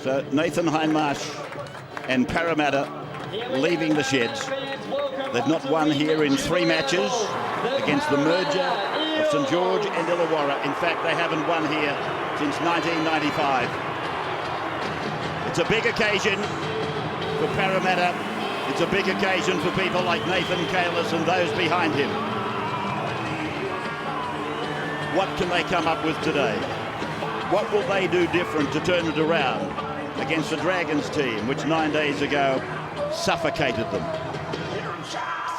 So Nathan Hindmarsh and Parramatta leaving the sheds. They've not won here in 3 matches against the merger of St George and Illawarra. In fact, they haven't won here since 1995. It's a big occasion for Parramatta. It's a big occasion for people like Nathan Kalis and those behind him. What can they come up with today? What will they do different to turn it around against the Dragons team, which 9 days ago suffocated them?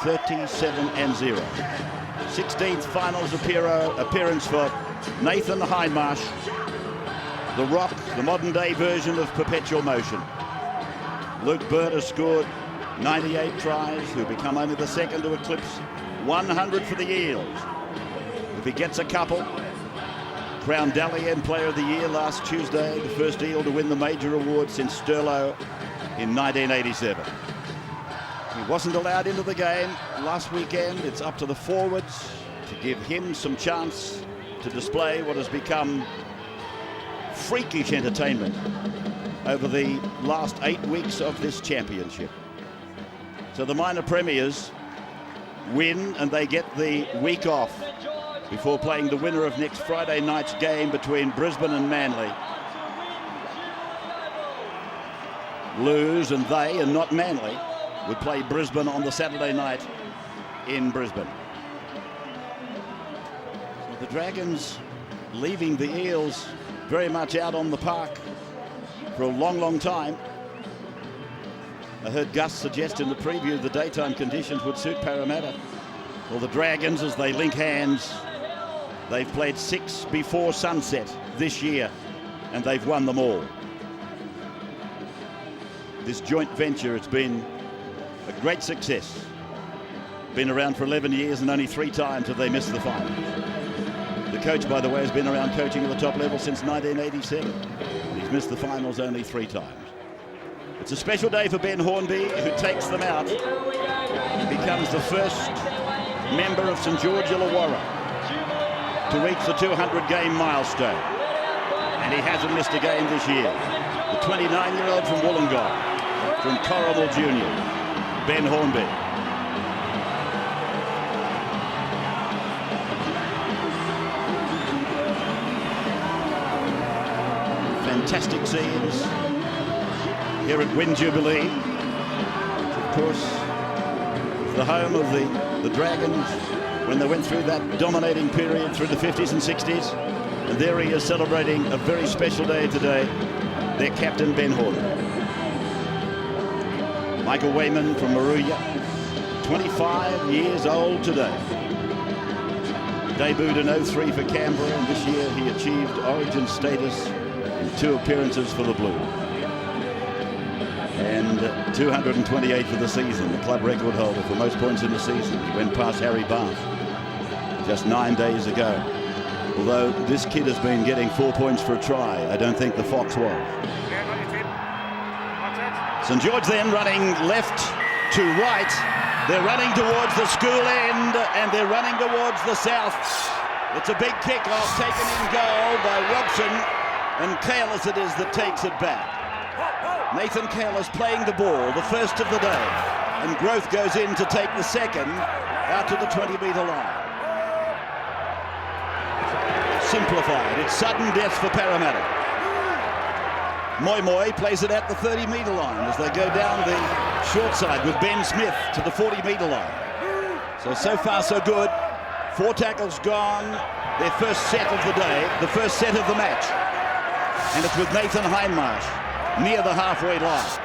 37-0. 16th finals appearance for Nathan Hindmarsh, the Rock, the modern-day version of perpetual motion. Luke Burt has scored 98 tries, who'll become only the second to eclipse 100 for the Eels. If he gets a couple, crowned Dally M Player of the Year last Tuesday, the first Eel to win the major award since Sterlo in 1987. He wasn't allowed into the game last weekend. It's up to the forwards to give him some chance to display what has become freakish entertainment over the last 8 weeks of this championship. So the minor premiers win and they get the week off before playing the winner of next Friday night's game between Brisbane and Manly. Lose and they, and not Manly, would play Brisbane on the Saturday night in Brisbane. So the Dragons leaving the Eels very much out on the park for a long, long time. I heard Gus suggest in the preview the daytime conditions would suit Parramatta. Well, the Dragons, as they link hands, they've played 6 before sunset this year, and they've won them all. This joint venture, it's been a great success. Been around for 11 years and only 3 times have they missed the final. The coach, by the way, has been around coaching at the top level since 1987. He's missed the finals only 3 times. It's a special day for Ben Hornby, who takes them out. He becomes the first member of St George Illawarra to reach the 200-game milestone. And he hasn't missed a game this year. The 29-year-old from Wollongong, from Corrimal Junior, Ben Hornby. Fantastic scenes here at Win Jubilee. Of course, the home of the Dragons when they went through that dominating period through the 50s and 60s. And there he is celebrating a very special day today, their captain Ben Hornby. Michael Wayman from Maruya, 25 years old today. Debuted in 03 for Canberra, and this year he achieved origin status in 2 appearances for the Blues. And 228 for the season, the club record holder for most points in the season. He went past Harry Barth just 9 days ago. Although this kid has been getting 4 points for a try, I don't think the Fox was. St George then running left to right. They're running towards the school end and they're running towards the south. It's a big kick-off taken in goal by Robson, and Kalis it is that takes it back. Nathan Kalis playing the ball, the first of the day, and Growth goes in to take the second out to the 20-metre line. Simplified. It's sudden death for Parramatta. Moi Moi plays it at the 30-metre line as they go down the short side with Ben Smith to the 40-metre line. So far so good. 4 tackles gone. Their first set of the day, the first set of the match. And it's with Nathan Hindmarsh near the halfway line.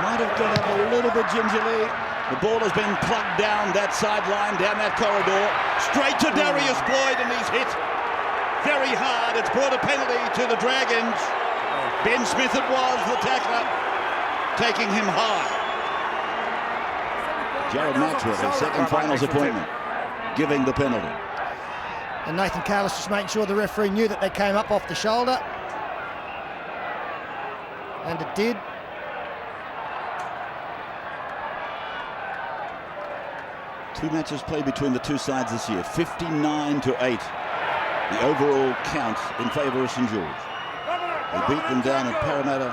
Might have got up a little bit gingerly. The ball has been plugged down that sideline, down that corridor, straight to Darius Boyd, and he's hit very hard. It's brought a penalty to the Dragons. Ben Smith it was, the tackler, taking him high. Jared Maxwell, his second finals appointment, giving the penalty. And Nathan Kalis just making sure the referee knew that they came up off the shoulder. And it did. Two matches played between the two sides this year, 59-8. The overall count in favour of St George. They beat them down at Parramatta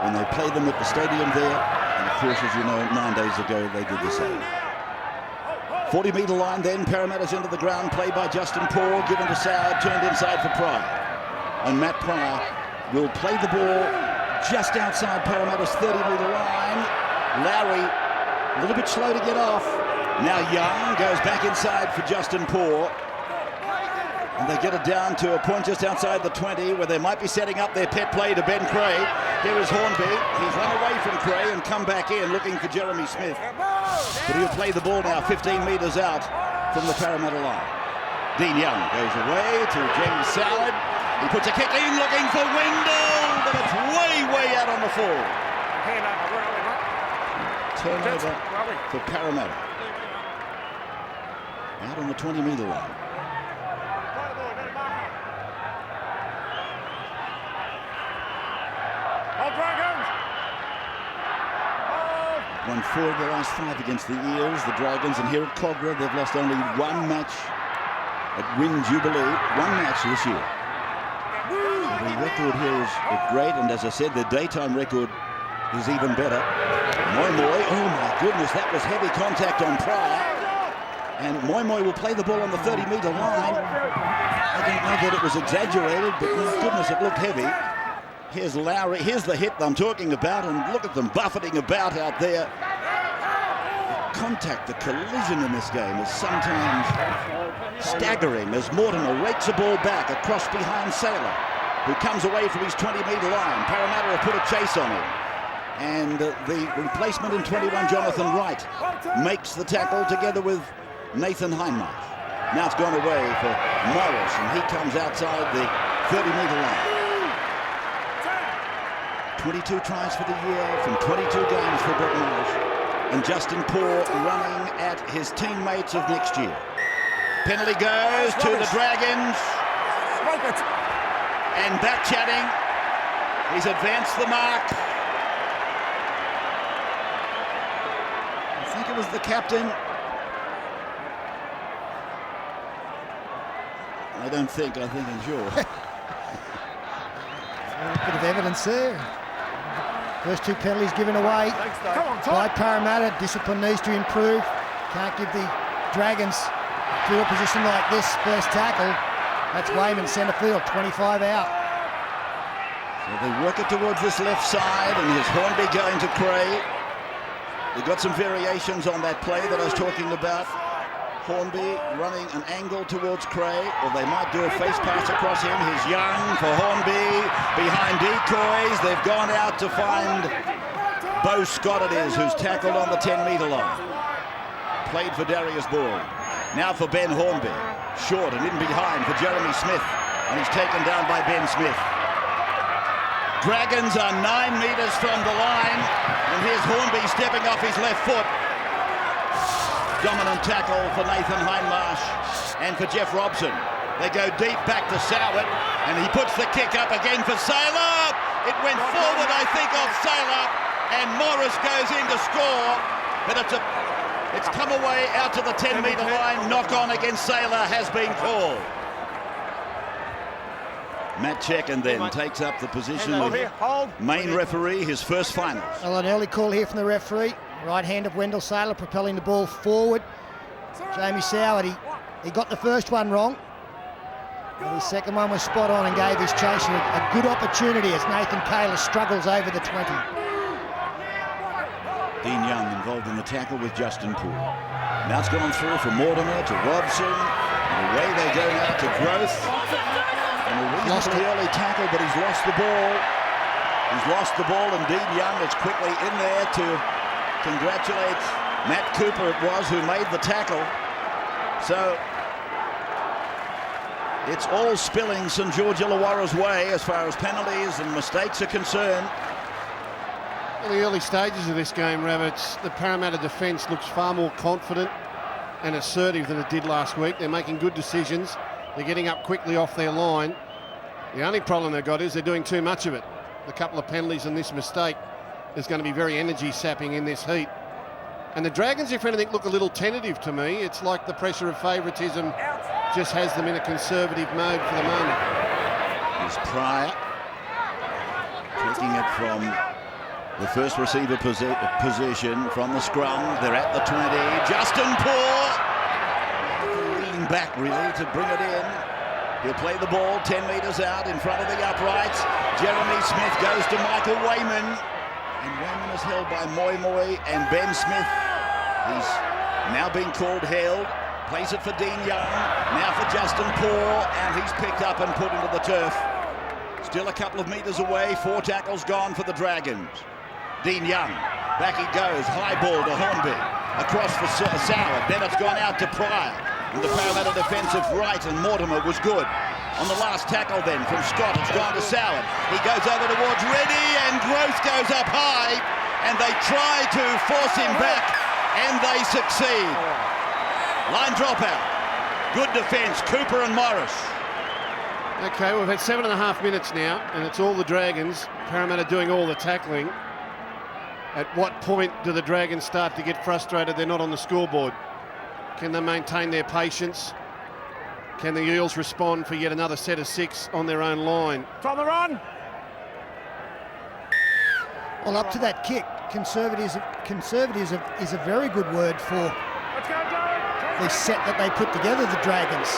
when they played them at the stadium there. And of course, as you know, 9 days ago, they did the same. 40-metre line then, Parramatta's into the ground, played by Justin Paul, given to Soward, turned inside for Pryor. And Matt Pryor will play the ball just outside Parramatta's 30-metre line. Lowry, a little bit slow to get off. Now Young goes back inside for Justin Paul. And they get it down to a point just outside the 20 where they might be setting up their pet play to Ben Cray. Here is Hornby. He's run away from Cray and come back in looking for Jeremy Smith. But he'll play the ball now 15 metres out from the Parramatta line. Dean Young goes away to James Soward. He puts a kick in looking for Wendell, but it's way out on the full. Turnover for Parramatta. Out on the 20-metre line. Won 4 of the last 5 against the Eels, the Dragons, and here at Cogra they've lost only 1 match at Win Jubilee, 1 match this year. So the record here is great, and as I said, the daytime record is even better. Moi, oh my goodness, that was heavy contact on Pryor. And Moi will play the ball on the 30-metre line. I don't know that it was exaggerated, but my goodness, it looked heavy. Here's Lowry, here's the hit I'm talking about, and look at them buffeting about out there. The contact, the collision in this game is sometimes staggering as Mortimer rakes the ball back across behind Saylor, who comes away from his 20-metre line. Parramatta have put a chase on him. And the replacement in 21, Jonathan Wright, makes the tackle together with Nathan Hindmarsh. Now it's gone away for Morris, and he comes outside the 30-metre line. 22 tries for the year from 22 games for Brett Morris. And Justin Paul running at his teammates of next year. Penalty goes to the Dragons. And back chatting. He's advanced the mark. I think it was the captain. I don't think, I'm sure. A bit of evidence there. First 2 penalties given away by Parramatta. Discipline needs to improve. Can't give the Dragons to a position like this. First tackle. That's Wayman, centre field, 25 out. So they work it towards this left side, and here's Hornby going to Cray. They've got some variations on that play that I was talking about. Hornby running an angle towards Cray, or they might do a face pass across him. Here's Young for Hornby, behind decoys. They've gone out to find Beau Scott it is, who's tackled on the 10-metre line. Played for Darius Boyd. Now for Ben Hornby. Short and in behind for Jeremy Smith, and he's taken down by Ben Smith. Dragons are 9 metres from the line, and here's Hornby stepping off his left foot. Dominant tackle for Nathan Hindmarsh and for Jeff Robson. They go deep back to Soward, and he puts the kick up again for Saylor. It went forward, I think, off Saylor, and Morris goes in to score, but it's come away out to the 10-metre line. Knock on against Saylor has been called. Matt Checken then takes up the position of main referee, his first finals. Well, an early call here from the referee. Right hand of Wendell Saylor propelling the ball forward. Jamie Soward, he got the first one wrong. But his second one was spot on and gave his chaser a good opportunity as Nathan Kalis struggles over the 20. Dean Young involved in the tackle with Justin Poole. Now it's gone through from Mortimer to Robson. And away they go now to Growth. And a reasonably early tackle, but he's lost the ball. He's lost the ball, and Dean Young is quickly in there to congratulate Matt Cooper, it was, who made the tackle. So it's all spilling St George Illawarra's way as far as penalties and mistakes are concerned. In the early stages of this game, Rabbits, the Parramatta defence looks far more confident and assertive than it did last week. They're making good decisions. They're getting up quickly off their line. The only problem they've got is they're doing too much of it. A couple of penalties and this mistake is going to be very energy sapping in this heat. And the Dragons, if anything, look a little tentative to me. It's like the pressure of favouritism just has them in a conservative mode for the moment. Here's Pryor. Taking it from the first receiver position from the scrum. They're at the 20. Justin Poore leaning back really to bring it in. He'll play the ball 10 metres out in front of the uprights. Jeremy Smith goes to Michael Wayman. And Wayman is held by Moy and Ben Smith. He's now being called held. Plays it for Dean Young. Now for Justin Poore. And he's picked up and put into the turf. Still a couple of metres away. 4 tackles gone for the Dragons. Dean Young, back he goes, high ball to Hornby, across for Sauer, then it's gone out to Pryor, and the Parramatta defensive right, and Mortimer was good. On the last tackle then, from Scott, it's gone to Sauer, he goes over towards Reddy, and Growth goes up high, and they try to force him back, and they succeed. Line dropout, good defence, Cooper and Morris. Okay, we've had 7.5 minutes now, and it's all the Dragons. Parramatta doing all the tackling. At what point do the Dragons start to get frustrated they're not on the scoreboard? Can they maintain their patience? Can the Eels respond for yet another set of 6 on their own line? From the run. Well, up to that kick, conservative is a very good word for the set that they put together, the Dragons.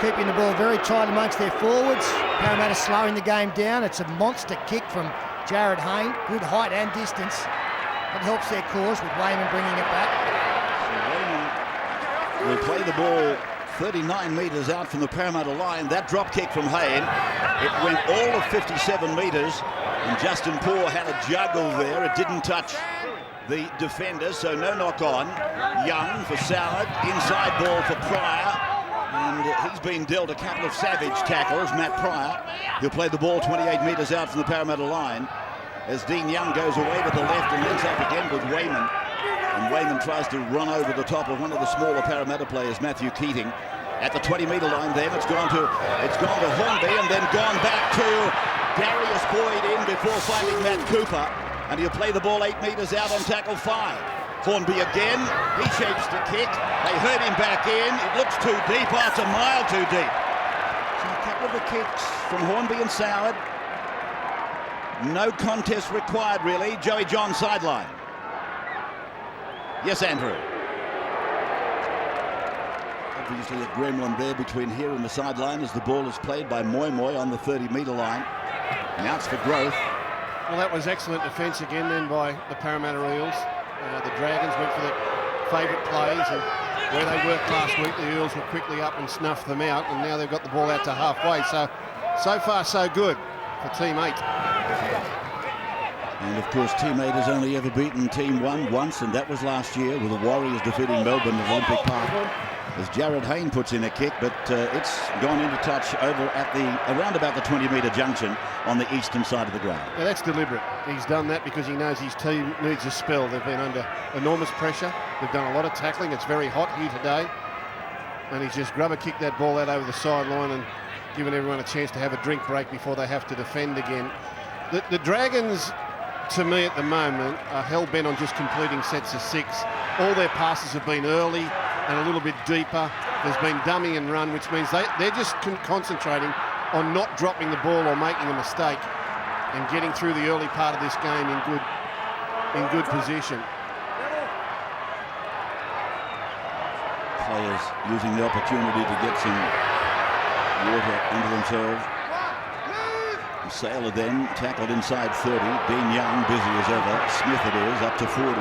Keeping the ball very tight amongst their forwards. Parramatta slowing the game down. It's a monster kick from Jared Hayne, good height and distance. It helps their cause with Wayman bringing it back. So Wayman will play the ball 39 metres out from the Parramatta line. That drop kick from Hayne, it went all of 57 metres, and Justin Poore had a juggle there. It didn't touch the defender, so no knock on. Young for Soward, inside ball for Pryor. And he's been dealt a couple of savage tackles, Matt Pryor. He'll play the ball 28 metres out from the Parramatta line as Dean Young goes away to the left and links up again with Wayman. And Wayman tries to run over the top of one of the smaller Parramatta players, Matthew Keating. At the 20-metre line then, it's gone to Hornby and then gone back to Darius Boyd in before finding Matt Cooper. And he'll play the ball 8 metres out on tackle 5. Hornby again, he shapes the kick, they hurt him back in, it looks too deep, oh, it's a mile too deep. So a couple of the kicks from Hornby and Soward. No contest required really. Joey John sideline. Yes, Andrew. Obviously a gremlin there between here and the sideline as the ball is played by Moy on the 30-metre line. Now it's for Growth. Well, that was excellent defence again then by the Parramatta Eels. The Dragons went for the favourite plays, and where they worked last week, the Eels were quickly up and snuffed them out, and now they've got the ball out to halfway. So far, so good for Team 8. And of course, Team 8 has only ever beaten Team 1 once, and that was last year with the Warriors defeating Melbourne at Olympic Park. As Jared Hayne puts in a kick, but it's gone into touch over at around about the 20-metre junction on the eastern side of the ground. Yeah, that's deliberate. He's done that because he knows his team needs a spell. They've been under enormous pressure. They've done a lot of tackling. It's very hot here today. And he's just grubber kicked that ball out over the sideline and given everyone a chance to have a drink break before they have to defend again. The Dragons, to me at the moment, are hell-bent on just completing sets of 6. All their passes have been early and a little bit deeper. There's been dummy and run, which means they're just concentrating on not dropping the ball or making a mistake and getting through the early part of this game in good position. Players using the opportunity to get some water into themselves. Sailor then tackled inside 30. Dean Young busy as ever. Smith it is up to 40.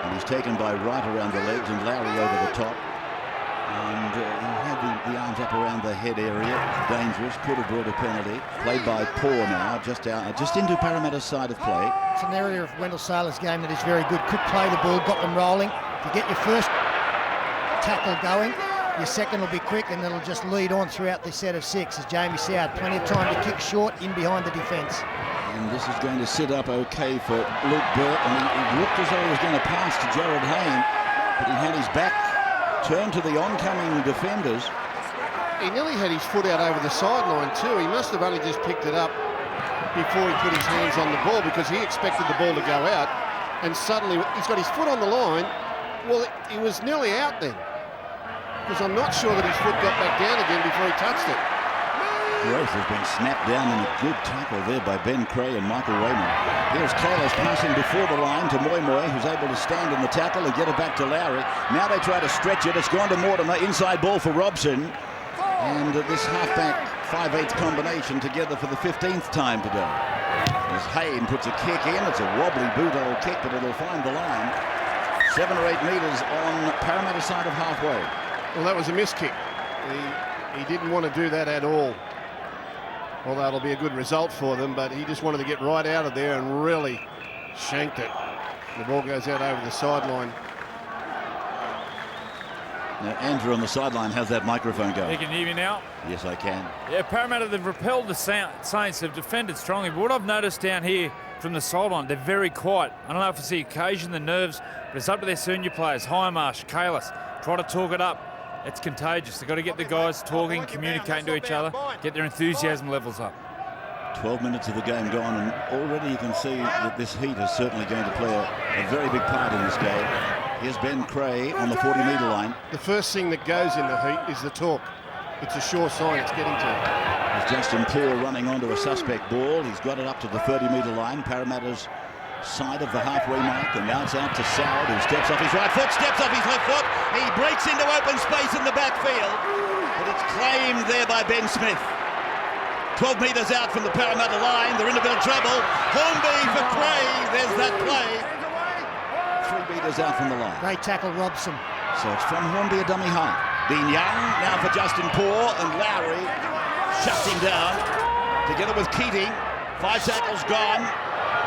And he's taken by Wright around the legs and Lowry over the top. And he had the arms up around the head area. Dangerous, could have brought a penalty. Played by Poore now, just into Parramatta's side of play. It's an area of Wendell Sailor's game that is very good. Could play the ball, got them rolling. If you get your first tackle going, your second will be quick and it'll just lead on throughout the set of 6 as Jamie Soward. Plenty of time to kick short in behind the defence. And this is going to sit up okay for Luke Burt. And he looked as though he was going to pass to Jared Hayne, but he had his back turned to the oncoming defenders. He nearly had his foot out over the sideline too. He must have only just picked it up before he put his hands on the ball because he expected the ball to go out. And suddenly he's got his foot on the line. Well, he was nearly out then, because I'm not sure that his foot got back down again before he touched it. Growth has been snapped down in a good tackle there by Ben Cray and Michael Raymond. Here's Kalis passing before the line to Moy, who's able to stand in the tackle and get it back to Lowry. Now they try to stretch it. It's gone to Mortimer. Inside ball for Robson. And this halfback 5/8 combination together for the 15th time today. As Hayne puts a kick in. It's a wobbly boot-hole kick, but it'll find the line. 7 or 8 metres on Parramatta side of halfway. Well, that was a miss kick. He didn't want to do that at all. Although it'll be a good result for them, but he just wanted to get right out of there and really shanked it. The ball goes out over the sideline. Now, Andrew on the sideline has that microphone going. You can hear me now? Yes, I can. Yeah, Parramatta, they've repelled the Saints. They've defended strongly. But what I've noticed down here from the sideline, they're very quiet. I don't know if it's the occasion, the nerves, but it's up to their senior players, Hindmarsh, Kalis. Try to talk it up. It's contagious. They've got to get the guys talking, communicating to each other, get their enthusiasm levels up. 12 minutes of the game gone, and already you can see that this heat is certainly going to play a very big part in this game. Here's Ben Cray on the 40-metre line. The first thing that goes in the heat is the talk. It's a sure sign it's getting to him. There's Justin Poole running onto a suspect ball. He's got it up to the 30-metre line. Parramatta's side of the halfway mark, and now it's out to Soward, who steps off his right foot, steps off his left foot. He breaks into open space in the backfield, but it's claimed there by Ben Smith. 12 metres out from the Parramatta line. They're in a bit of trouble. Hornby for Cray. There's that play. 3 metres out from the line. Great tackle, Robson. So it's from Hornby, a dummy half. Dean Young now for Justin Poore, and Lowry shuts him down together with Keating. 5 tackles gone.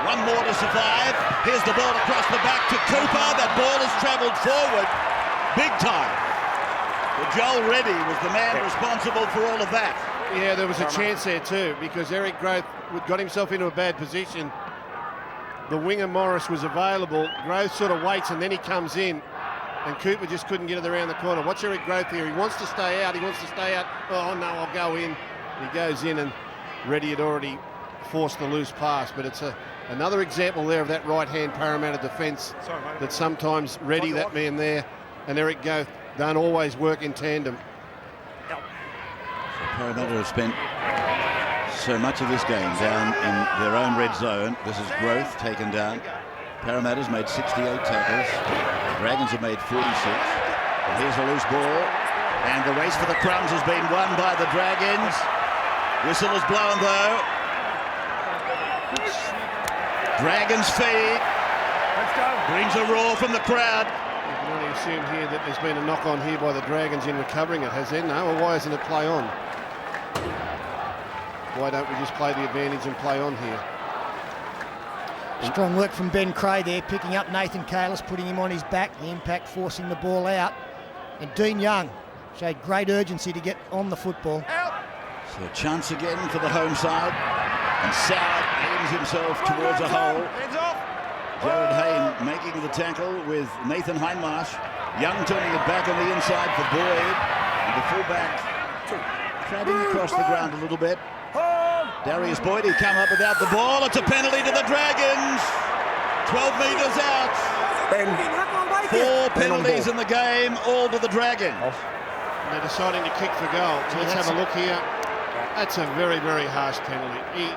1 more to survive. Here's the ball across the back to Cooper. That ball has travelled forward big time. But Joel Reddy was the man responsible for all of that. Yeah, there was a chance there too, because Eric Growth got himself into a bad position. The winger Morris was available. Growth sort of waits and then he comes in, and Cooper just couldn't get it around the corner. Watch Eric Growth here. He wants to stay out. Oh no, I'll go in. He goes in, and Reddy had already forced the loose pass. But it's another example there of that right-hand Parramatta defence, that sometimes Reddy, that man there, and Eric Growth don't always work in tandem. So Parramatta have spent so much of this game down in their own red zone. This is Growth taken down. Parramatta's made 68 tackles. The Dragons have made 46. And here's a loose ball. And the race for the crumbs has been won by the Dragons. Whistle is blown though. Dragons feed. Let's go. Brings a roar from the crowd. You can only assume here that there's been a knock on here by the Dragons in recovering it, has there? No, or why isn't it play on? Why don't we just play the advantage and play on here? Strong work from Ben Cray there, picking up Nathan Kalis, putting him on his back. The impact forcing the ball out. And Dean Young showed great urgency to get on the football. So a chance again for the home side. And Soward aims himself towards a hole. Jared Hayne making the tackle with Nathan Hindmarsh. Young turning it back on the inside for Boyd. And the fullback crabbing across the ground a little bit. Darius Boyd, he come up without the ball. It's a penalty to the Dragons. 12 metres out. 4 penalties in the game, all to the Dragons. And they're deciding to kick for goal. So let's have a look here. That's a very, very harsh penalty.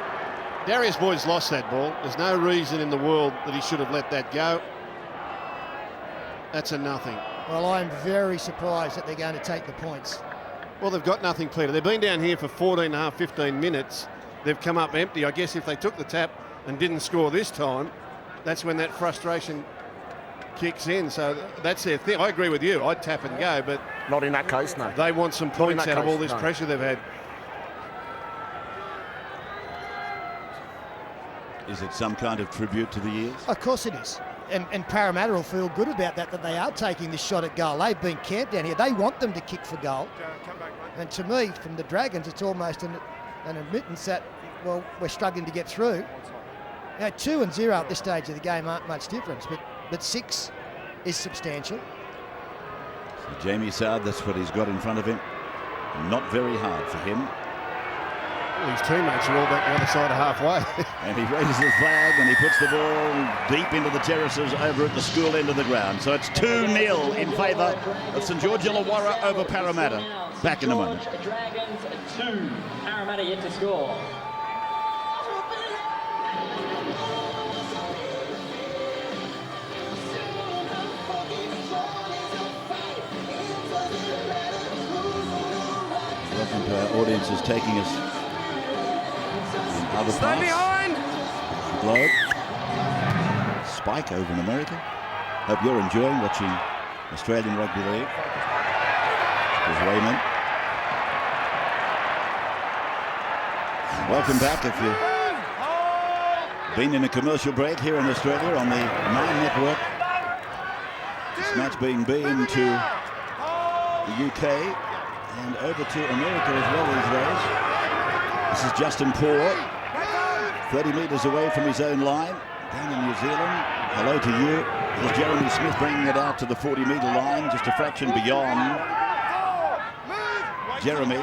Darius Boyd's lost that ball. There's no reason in the world that he should have let that go. That's a nothing. Well, I'm very surprised that they're going to take the points. Well, they've got nothing, Peter. They've been down here for 14 and a half, 15 minutes. They've come up empty. I guess if they took the tap and didn't score this time, that's when that frustration kicks in. So that's their thing. I agree with you. I'd tap and go, but not in that case, no. They want some points out of all this pressure they've had. Is it some kind of tribute to the Eels? Of course it is. And Parramatta will feel good about that they are taking this shot at goal. They've been camped down here. They want them to kick for goal. And to me, from the Dragons, it's almost an admittance that, well, we're struggling to get through. Now, 2 and 0 at this stage of the game aren't much difference, but 6 is substantial. So Jamie Soward, that's what he's got in front of him. Not very hard for him. Well, his teammates are all back the other side of halfway. And he raises the flag and he puts the ball deep into the terraces over at the school end of the ground. So it's 2-0 in favour of St George Illawarra over Parramatta. Back in a moment. Dragons 2, Parramatta yet to score. Welcome to our audiences taking us in other parts. behind! The globe. Spike over in America. Hope you're enjoying watching Australian Rugby League. There's Wayman. Welcome back if you've been in a commercial break here in Australia on the Nine Network. This match being beamed to the UK and over to America as well these days. This is Justin Poore, 30 metres away from his own line, down in New Zealand. Hello to you. Here's Jeremy Smith bringing it out to the 40-metre line, just a fraction beyond. Jeremy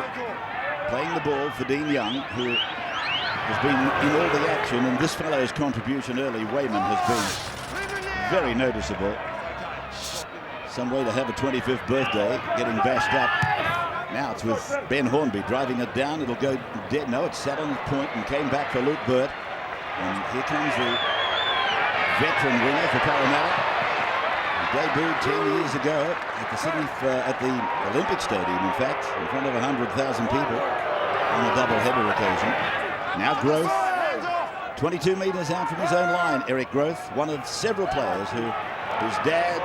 playing the ball for Dean Young, who has been in all the action, and this fellow's contribution early, Wayman, has been very noticeable. Some way to have a 25th birthday, getting bashed up. Now it's with Ben Hornby driving it down. It'll go dead. No, it's sat on the point and came back for Luke Burt. And here comes the veteran winger for Parramatta. He debuted 10 years ago at the Olympic Stadium, in fact, in front of 100,000 people on a double-header occasion. Now Growth, 22 metres out from his own line. Eric Growth, one of several players whose dad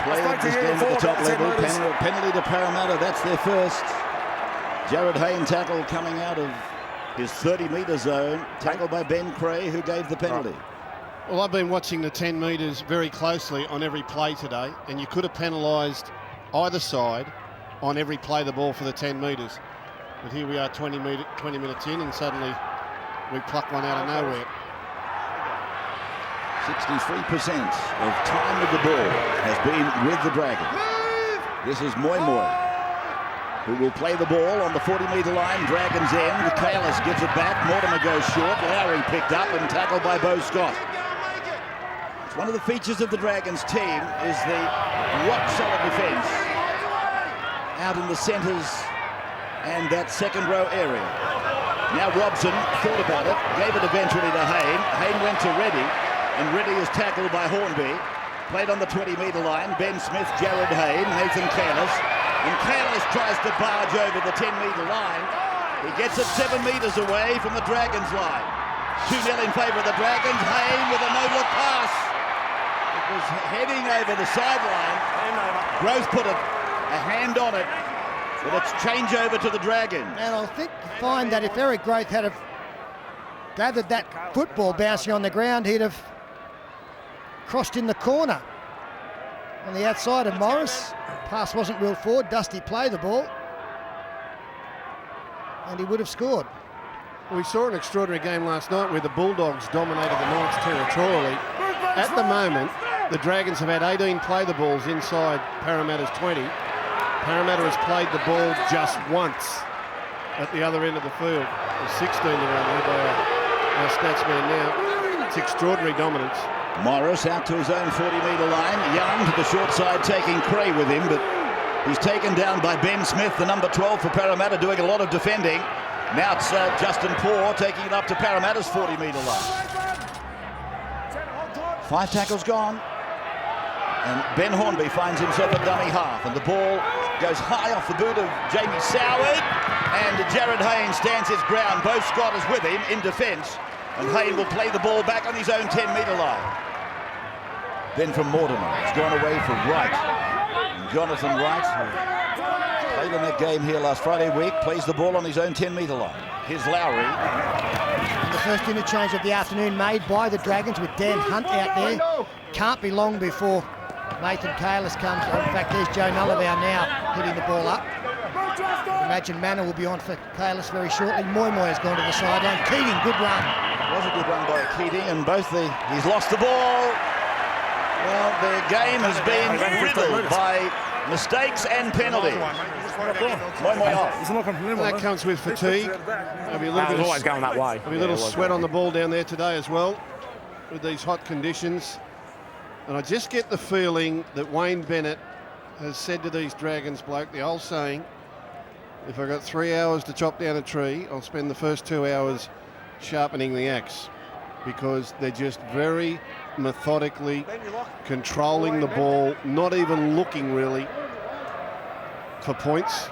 played this game at the top level. Penalty to Parramatta, that's their first. Jared Hayne tackle coming out of his 30-metre zone. Tackle by Ben Cray, who gave the penalty. Well, I've been watching the 10 metres very closely on every play today, and you could have penalised either side on every play the ball for the 10 metres. But here we are 20 minutes in, and suddenly we pluck one out of nowhere. 63% of time with the ball has been with the Dragons. This is Moi Moi, who will play the ball on the 40-metre line, Dragons end. Kalis gives it back, Mortimer goes short, Lowry picked up and tackled by Beau Scott. It's one of the features of the Dragons team is the rock-solid defence out in the centres and that second row area. Now Robson thought about it, gave it eventually to Hayne. Hayne went to Reddy. And Reddy is tackled by Hornby. Played on the 20-metre line. Ben Smith, Jared Hayne, Nathan Kalis. And Kalis tries to barge over the 10-metre line. He gets it 7 metres away from the Dragons line. 2-0 in favour of the Dragons. Hayne with a no-look pass. It was heading over the sideline. Growth put a hand on it. But it's change over to the Dragons. And I think you find that if Eric Growth had have gathered that football bouncing on the ground, he'd have crossed in the corner on the outside of Morris. Pass wasn't real forward. Dusty played the ball, and he would have scored. We saw an extraordinary game last night where the Bulldogs dominated the Knights territorially. At the moment, the Dragons have had 18 play the balls inside Parramatta's 20. Parramatta has played the ball just once at the other end of the field. There's 16 around there by our stats man now. It's extraordinary dominance. Morris out to his own 40-metre line. Young to the short side, taking Cray with him, but he's taken down by Ben Smith, the number 12 for Parramatta, doing a lot of defending. Now it's Justin Poore taking it up to Parramatta's 40-metre line. 5 tackles gone. And Ben Hornby finds himself a dummy half, and the ball goes high off the boot of Jamie Soward, and Jared Hayne stands his ground. Beau Scott is with him in defence, and Hayne will play the ball back on his own 10-metre line. Then from Mortimer, it's gone away for Wright. And Jonathan Wright, who played in that game here last Friday week, plays the ball on his own 10-metre line. Here's Lowry. And the first interchange of the afternoon made by the Dragons with Dan Hunt out there. Can't be long before Nathan Kalis comes. In fact, there's Joe Nullavow now hitting the ball up. Imagine Manor will be on for Kalis very shortly. Moi Moi has gone to the sideline. Keating, good run. It was a good run by Keating, and he's lost the ball. Well, their game has been riddled by mistakes and penalties. Moi Moi off. That comes with fatigue. There'll be a little bit always going that way. There'll be a little sweat on the ball down there today as well with these hot conditions. And I just get the feeling that Wayne Bennett has said to these Dragons bloke the old saying, if I've got 3 hours to chop down a tree, I'll spend the first 2 hours sharpening the axe, because they're just very methodically controlling the ball, not even looking really for points.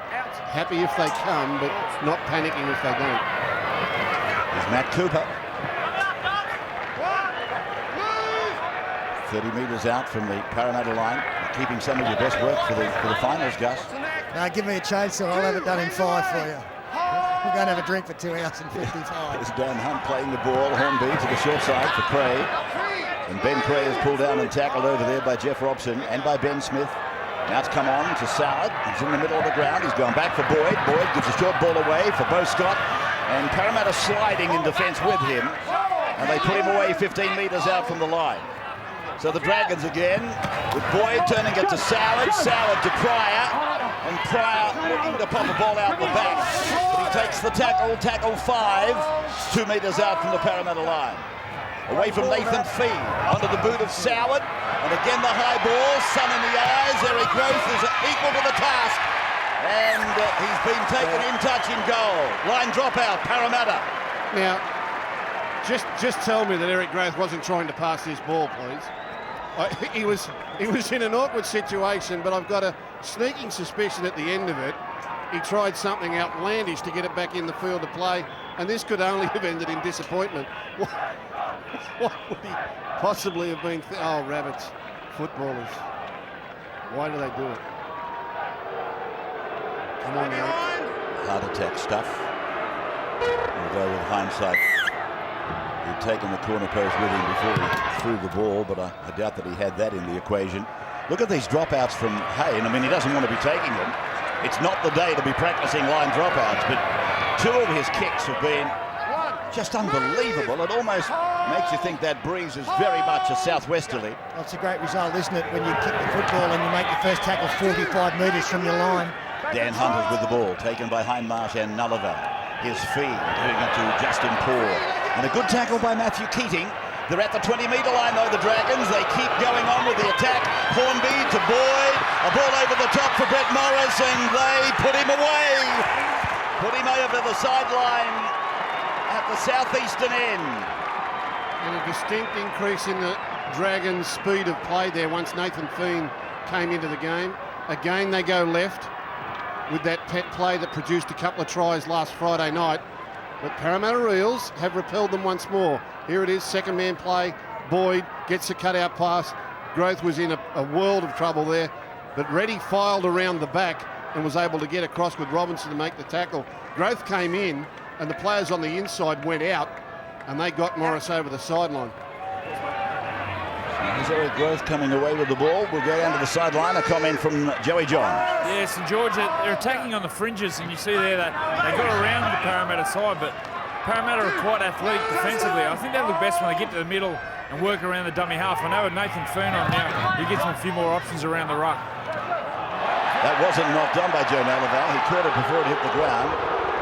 Happy if they come, but not panicking if they don't. There's Matt Cooper. 30 metres out from the Parramatta line, keeping some of your best work for the finals, Gus. No, give me a chainsaw, I'll have it done in 5 for you. We're going to have a drink for 2 hours and 55. There's Dan Hunt playing the ball, Hornby to the short side for Cray. And Ben Cray is pulled down and tackled over there by Jeff Robson and by Ben Smith. Now it's come on to Soward. He's in the middle of the ground. He's gone back for Boyd. Boyd gives a short ball away for Bo Scott. And Parramatta sliding in defence with him. And they put him away 15 metres out from the line. So the Dragons again, with Boyd turning it to Soward. Soward to Pryor. And Pryor looking to pop a ball out the back. But he takes the tackle 5, 2 metres out from the Parramatta line. Away from Nathan Fee, onto the boot of Soward, and again the high ball, sun in the eyes. Eric Growth is equal to the task, and he's been taken in touch in goal. Line dropout, Parramatta. Now, just tell me that Eric Growth wasn't trying to pass this ball, please. He was in an awkward situation, but I've got a sneaking suspicion at the end of it, he tried something outlandish to get it back in the field of play, and this could only have ended in disappointment. What would he possibly have been? Oh, rabbits, footballers. Why do they do it? Come on, Eric. Heart attack stuff. Although with hindsight, he'd taken the corner post with him before he threw the ball, but I doubt that he had that in the equation. Look at these dropouts from Hayne. I mean, he doesn't want to be taking them. It's not the day to be practicing line dropouts, but 2 of his kicks have been just unbelievable. It almost makes you think that breeze is very much a southwesterly. Well, it's a great result, isn't it, when you kick the football and you make the first tackle 45 metres from your line. Dan Hunt is with the ball, taken by Hindmarsh and Nulliver. His Fee doing it to Justin Poore. And a good tackle by Matthew Keating. They're at the 20-metre line, though, the Dragons. They keep going on with the attack. Hornby to Boyd. A ball over the top for Brett Morris, and they put him away. Put him over the sideline at the southeastern end. And a distinct increase in the Dragons' speed of play there once Nathan Feen came into the game. Again, they go left with that pet play that produced a couple of tries last Friday night. But Parramatta Eels have repelled them once more. Here it is, second man play. Boyd gets a cutout pass. Growth was in a world of trouble there, but Reddy filed around the back and was able to get across with Robinson to make the tackle. Growth came in and the players on the inside went out and they got Morris over the sideline. Here's Eric Growth coming away with the ball. We'll go down to the sideline. A comment from Joey Johns. Yeah, St George, they're attacking on the fringes, and you see there that they got around the Parramatta side, but Parramatta are quite athletic defensively. I think they look best when they get to the middle and work around the dummy half. I know with Nathan Feen on now, he gets them a few more options around the ruck. That wasn't knocked on by Joe Nalaval. He caught it before it hit the ground.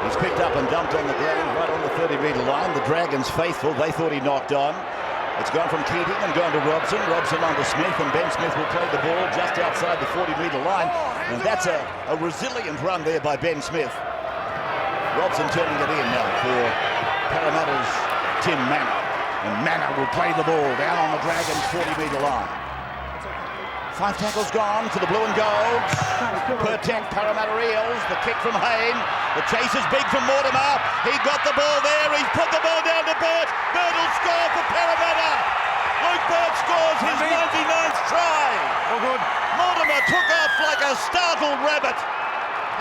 He's picked up and dumped on the ground right on the 30-metre line. The Dragons faithful, they thought he knocked on. It's gone from Keating and gone to Robson. Robson on to Smith, and Ben Smith will play the ball just outside the 40-metre line. And that's a resilient run there by Ben Smith. Robson turning it in now for Parramatta's Tim Manor. And Manor will play the ball down on the Dragons' 40-metre line. 5 tackles gone for the blue and gold. Protect Parramatta Eels. The kick from Hayne. The chase is big from Mortimer. He got the ball there. He's put the ball down to Burt. Burt will score for Parramatta. Luke Burt scores his 99th try. Oh, good. Mortimer took off like a startled rabbit.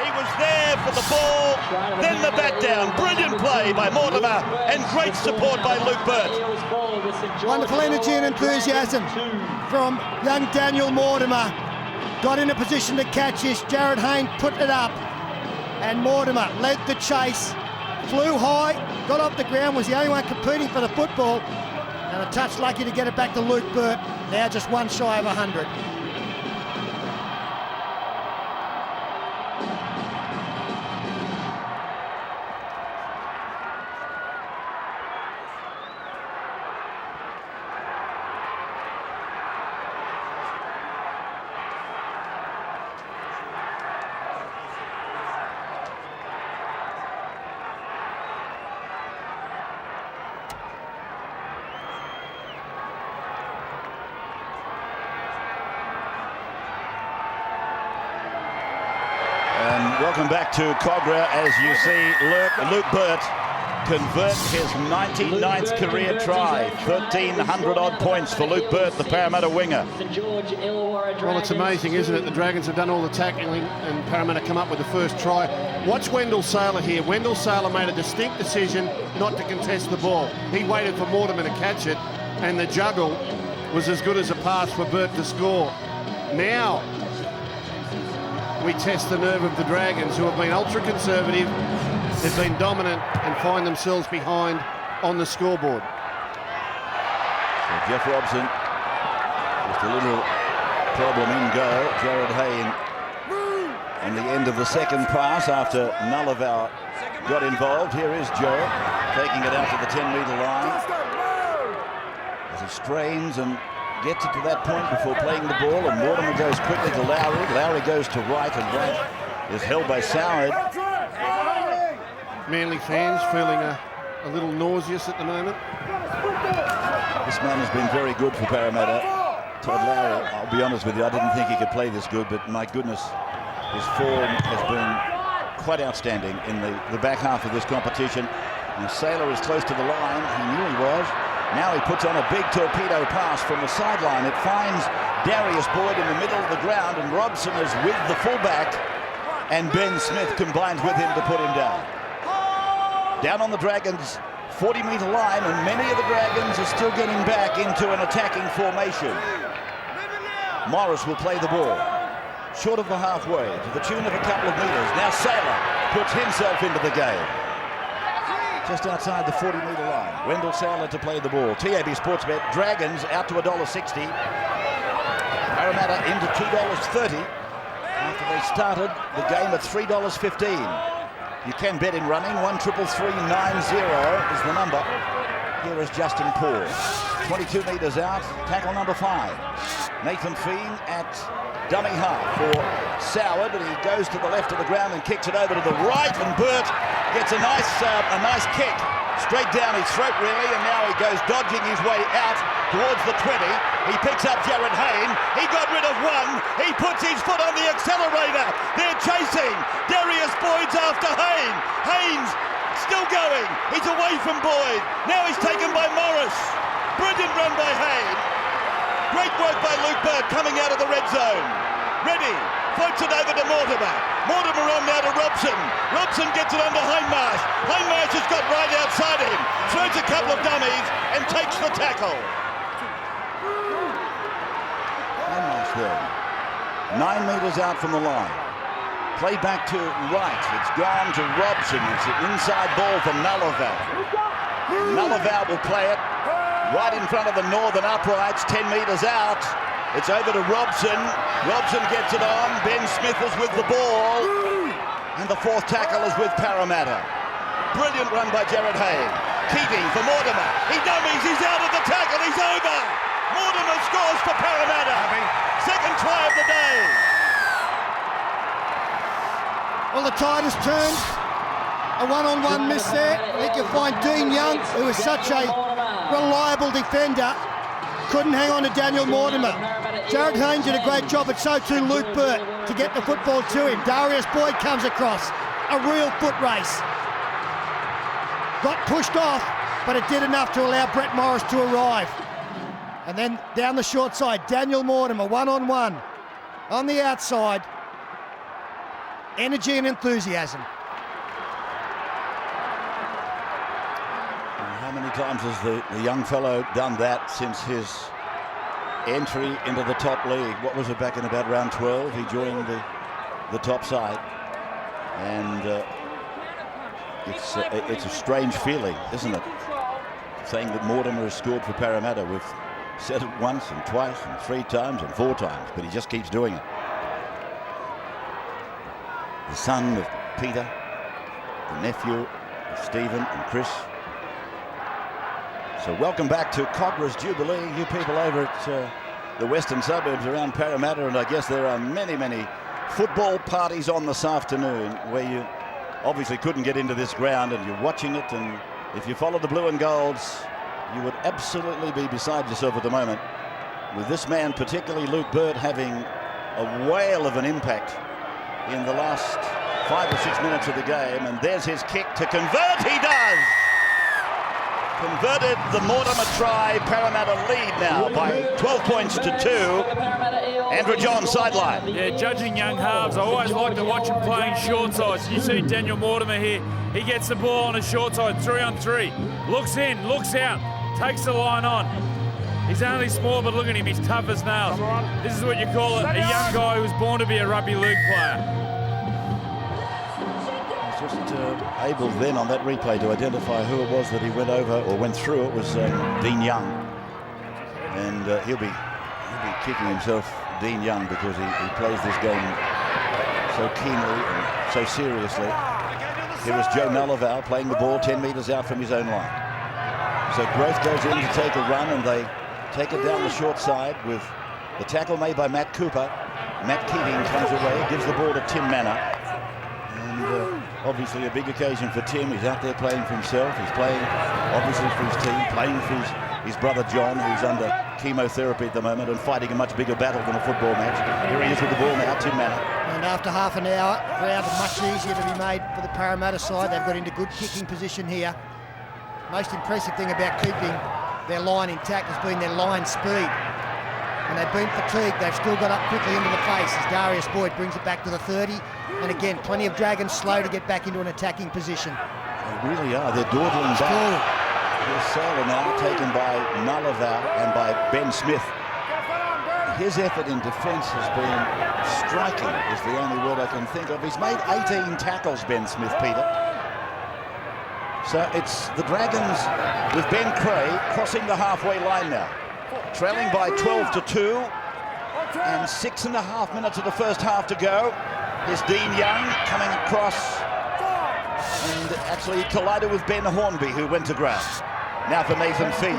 He was there for the ball, then the back down. Brilliant play by Mortimer and great support by Luke Burt. Wonderful energy and enthusiasm from young Daniel Mortimer. Got in a position to catch this. Jared Hayne put it up and Mortimer led the chase. Flew high, got off the ground, was the only one competing for the football, and a touch lucky to get it back to Luke Burt. Now just one shy of 100. Welcome back to Cogra as you see Luke Burt convert his 99th career try. 1,300 odd points for Luke Burt, the Parramatta winger. Well, it's amazing, isn't it? The Dragons have done all the tackling and Parramatta come up with the first try. Watch Wendell Sailor here. Wendell Sailor made a distinct decision not to contest the ball. He waited for Mortimer to catch it, and the juggle was as good as a pass for Burt to score. Now we test the nerve of the Dragons, who have been ultra-conservative. They've been dominant and find themselves behind on the scoreboard. So Jeff Robson, just a little problem in goal. Jared Hayne on the end of the second pass after Nullaval got involved. Here is Joe taking it out to the 10-metre line. As he strains and gets it to that point before playing the ball, and Mortimer goes quickly to Lowry. Lowry goes to right, and right is held by Soward. Manly fans feeling a little nauseous at the moment. This man has been very good for Parramatta. Todd Lowry, I'll be honest with you, I didn't think he could play this good, but my goodness, his form has been quite outstanding in the back half of this competition. And Sailor is close to the line. He knew he was. Now he puts on a big torpedo pass from the sideline. It finds Darius Boyd in the middle of the ground, and Robson is with the fullback, and Ben Smith combines with him to put him down. Down on the Dragons' 40-metre line, and many of the Dragons are still getting back into an attacking formation. Morris will play the ball short of the halfway to the tune of a couple of metres. Now Sailor puts himself into the game just outside the 40-metre line. Wendell Sailor to play the ball. TAB Sportsbet, Dragons out to $1.60. Parramatta into $2.30 after they started the game at $3.15. You can bet in running. 1-3-3-3-9-0 is the number. Here is Justin Paul. 22 metres out. Tackle number 5. Nathan Feen at dummy half for Soward, and he goes to the left of the ground and kicks it over to the right, and Burt gets a nice kick straight down his throat, really, and now he goes dodging his way out towards the 20. He picks up Jared Hayne. He got rid of one. He puts his foot on the accelerator. They're chasing. Darius Boyd's after Hayne. Hayne's still going. He's away from Boyd. Now he's taken by Morris. Brilliant run by Hayne. Great work by Luke Burt coming out of the red zone. Ready. Floats it over to Mortimer. Mortimer on now to Robson. Robson gets it under Hindmarsh. Hindmarsh has got right outside him. Throws a couple of dummies and takes the tackle. Hindmarsh there. 9 metres out from the line. Play back to right. It's gone to Robson. It's an inside ball for Nullaval. Nullaval will play it right in front of the northern uprights, 10 metres out. It's over to Robson. Robson gets it on. Ben Smith is with the ball. And the fourth tackle is with Parramatta. Brilliant run by Jared Hayne. Keating for Mortimer. He dummies. He's out of the tackle. He's over. Mortimer scores for Parramatta. Second try of the day. Well, the tide has turned. A one-on-one miss there. I think you'll find Dean Young, who is such a reliable defender, couldn't hang on to Daniel Mortimer. Jared Hayne did a great job, but so too Luke Burt to get the football to him. Darius Boyd comes across. A real foot race. Got pushed off, but it did enough to allow Brett Morris to arrive. And then down the short side, Daniel Mortimer, one-on-one. On the outside. Energy and enthusiasm. How many times has the young fellow done that since his entry into the top league? What was it, back in about round 12? He joined the top side. And it's a strange feeling, isn't it? Saying that Mortimer has scored for Parramatta. We've said it once and twice and 3 times and 4 times, but he just keeps doing it. The son of Peter, the nephew of Stephen and Chris. So welcome back to Cogra's Jubilee, you people over at the western suburbs around Parramatta, and I guess there are many, many football parties on this afternoon where you obviously couldn't get into this ground, and you're watching it, and if you follow the blue and golds, you would absolutely be beside yourself at the moment, with this man, particularly Luke Burt, having a whale of an impact in the last 5 or 6 minutes of the game, and there's his kick to convert. He does! Converted the Mortimer try. Parramatta lead now by 12 points to 2. Andrew John sideline. Yeah, judging young halves, I always like to watch him playing short sides. You see Daniel Mortimer here. He gets the ball on a short side, 3-on-3. Looks in, looks out, takes the line on. He's only small, but look at him, he's tough as nails. This is what you call a young guy who's born to be a rugby league player. Just able then on that replay to identify who it was that he went over or went through. It was Dean Young, and he'll be kicking himself, Dean Young, because he plays this game so keenly and so seriously. Here was Joe Nalaval playing the ball 10 metres out from his own line. So Growth goes in to take a run, and they take it down the short side with the tackle made by Matt Cooper. Matt Keating comes away, gives the ball to Tim Manor. And obviously a big occasion for Tim. He's out there playing for himself. He's playing obviously for his team, playing for his brother John, who's under chemotherapy at the moment and fighting a much bigger battle than a football match. Here he is with the ball now, Tim Manor. And after half an hour, ground much easier to be made for the Parramatta side. They've got into good kicking position here. Most impressive thing about keeping their line intact has been their line speed. When they've been fatigued, they've still got up quickly into the face as Darius Boyd brings it back to the 30. And again, plenty of Dragons slow to get back into an attacking position. They really are. They're dawdling back. Here's Sailor now, taken by Nalaval and by Ben Smith. His effort in defence has been striking, is the only word I can think of. He's made 18 tackles, Ben Smith, Peter. So it's the Dragons with Ben Cray crossing the halfway line now. Trailing by 12 to 2, and 6.5 minutes of the first half to go. Here's Dean Young coming across, and actually collided with Ben Hornby, who went to ground. Now for Nathan Fee.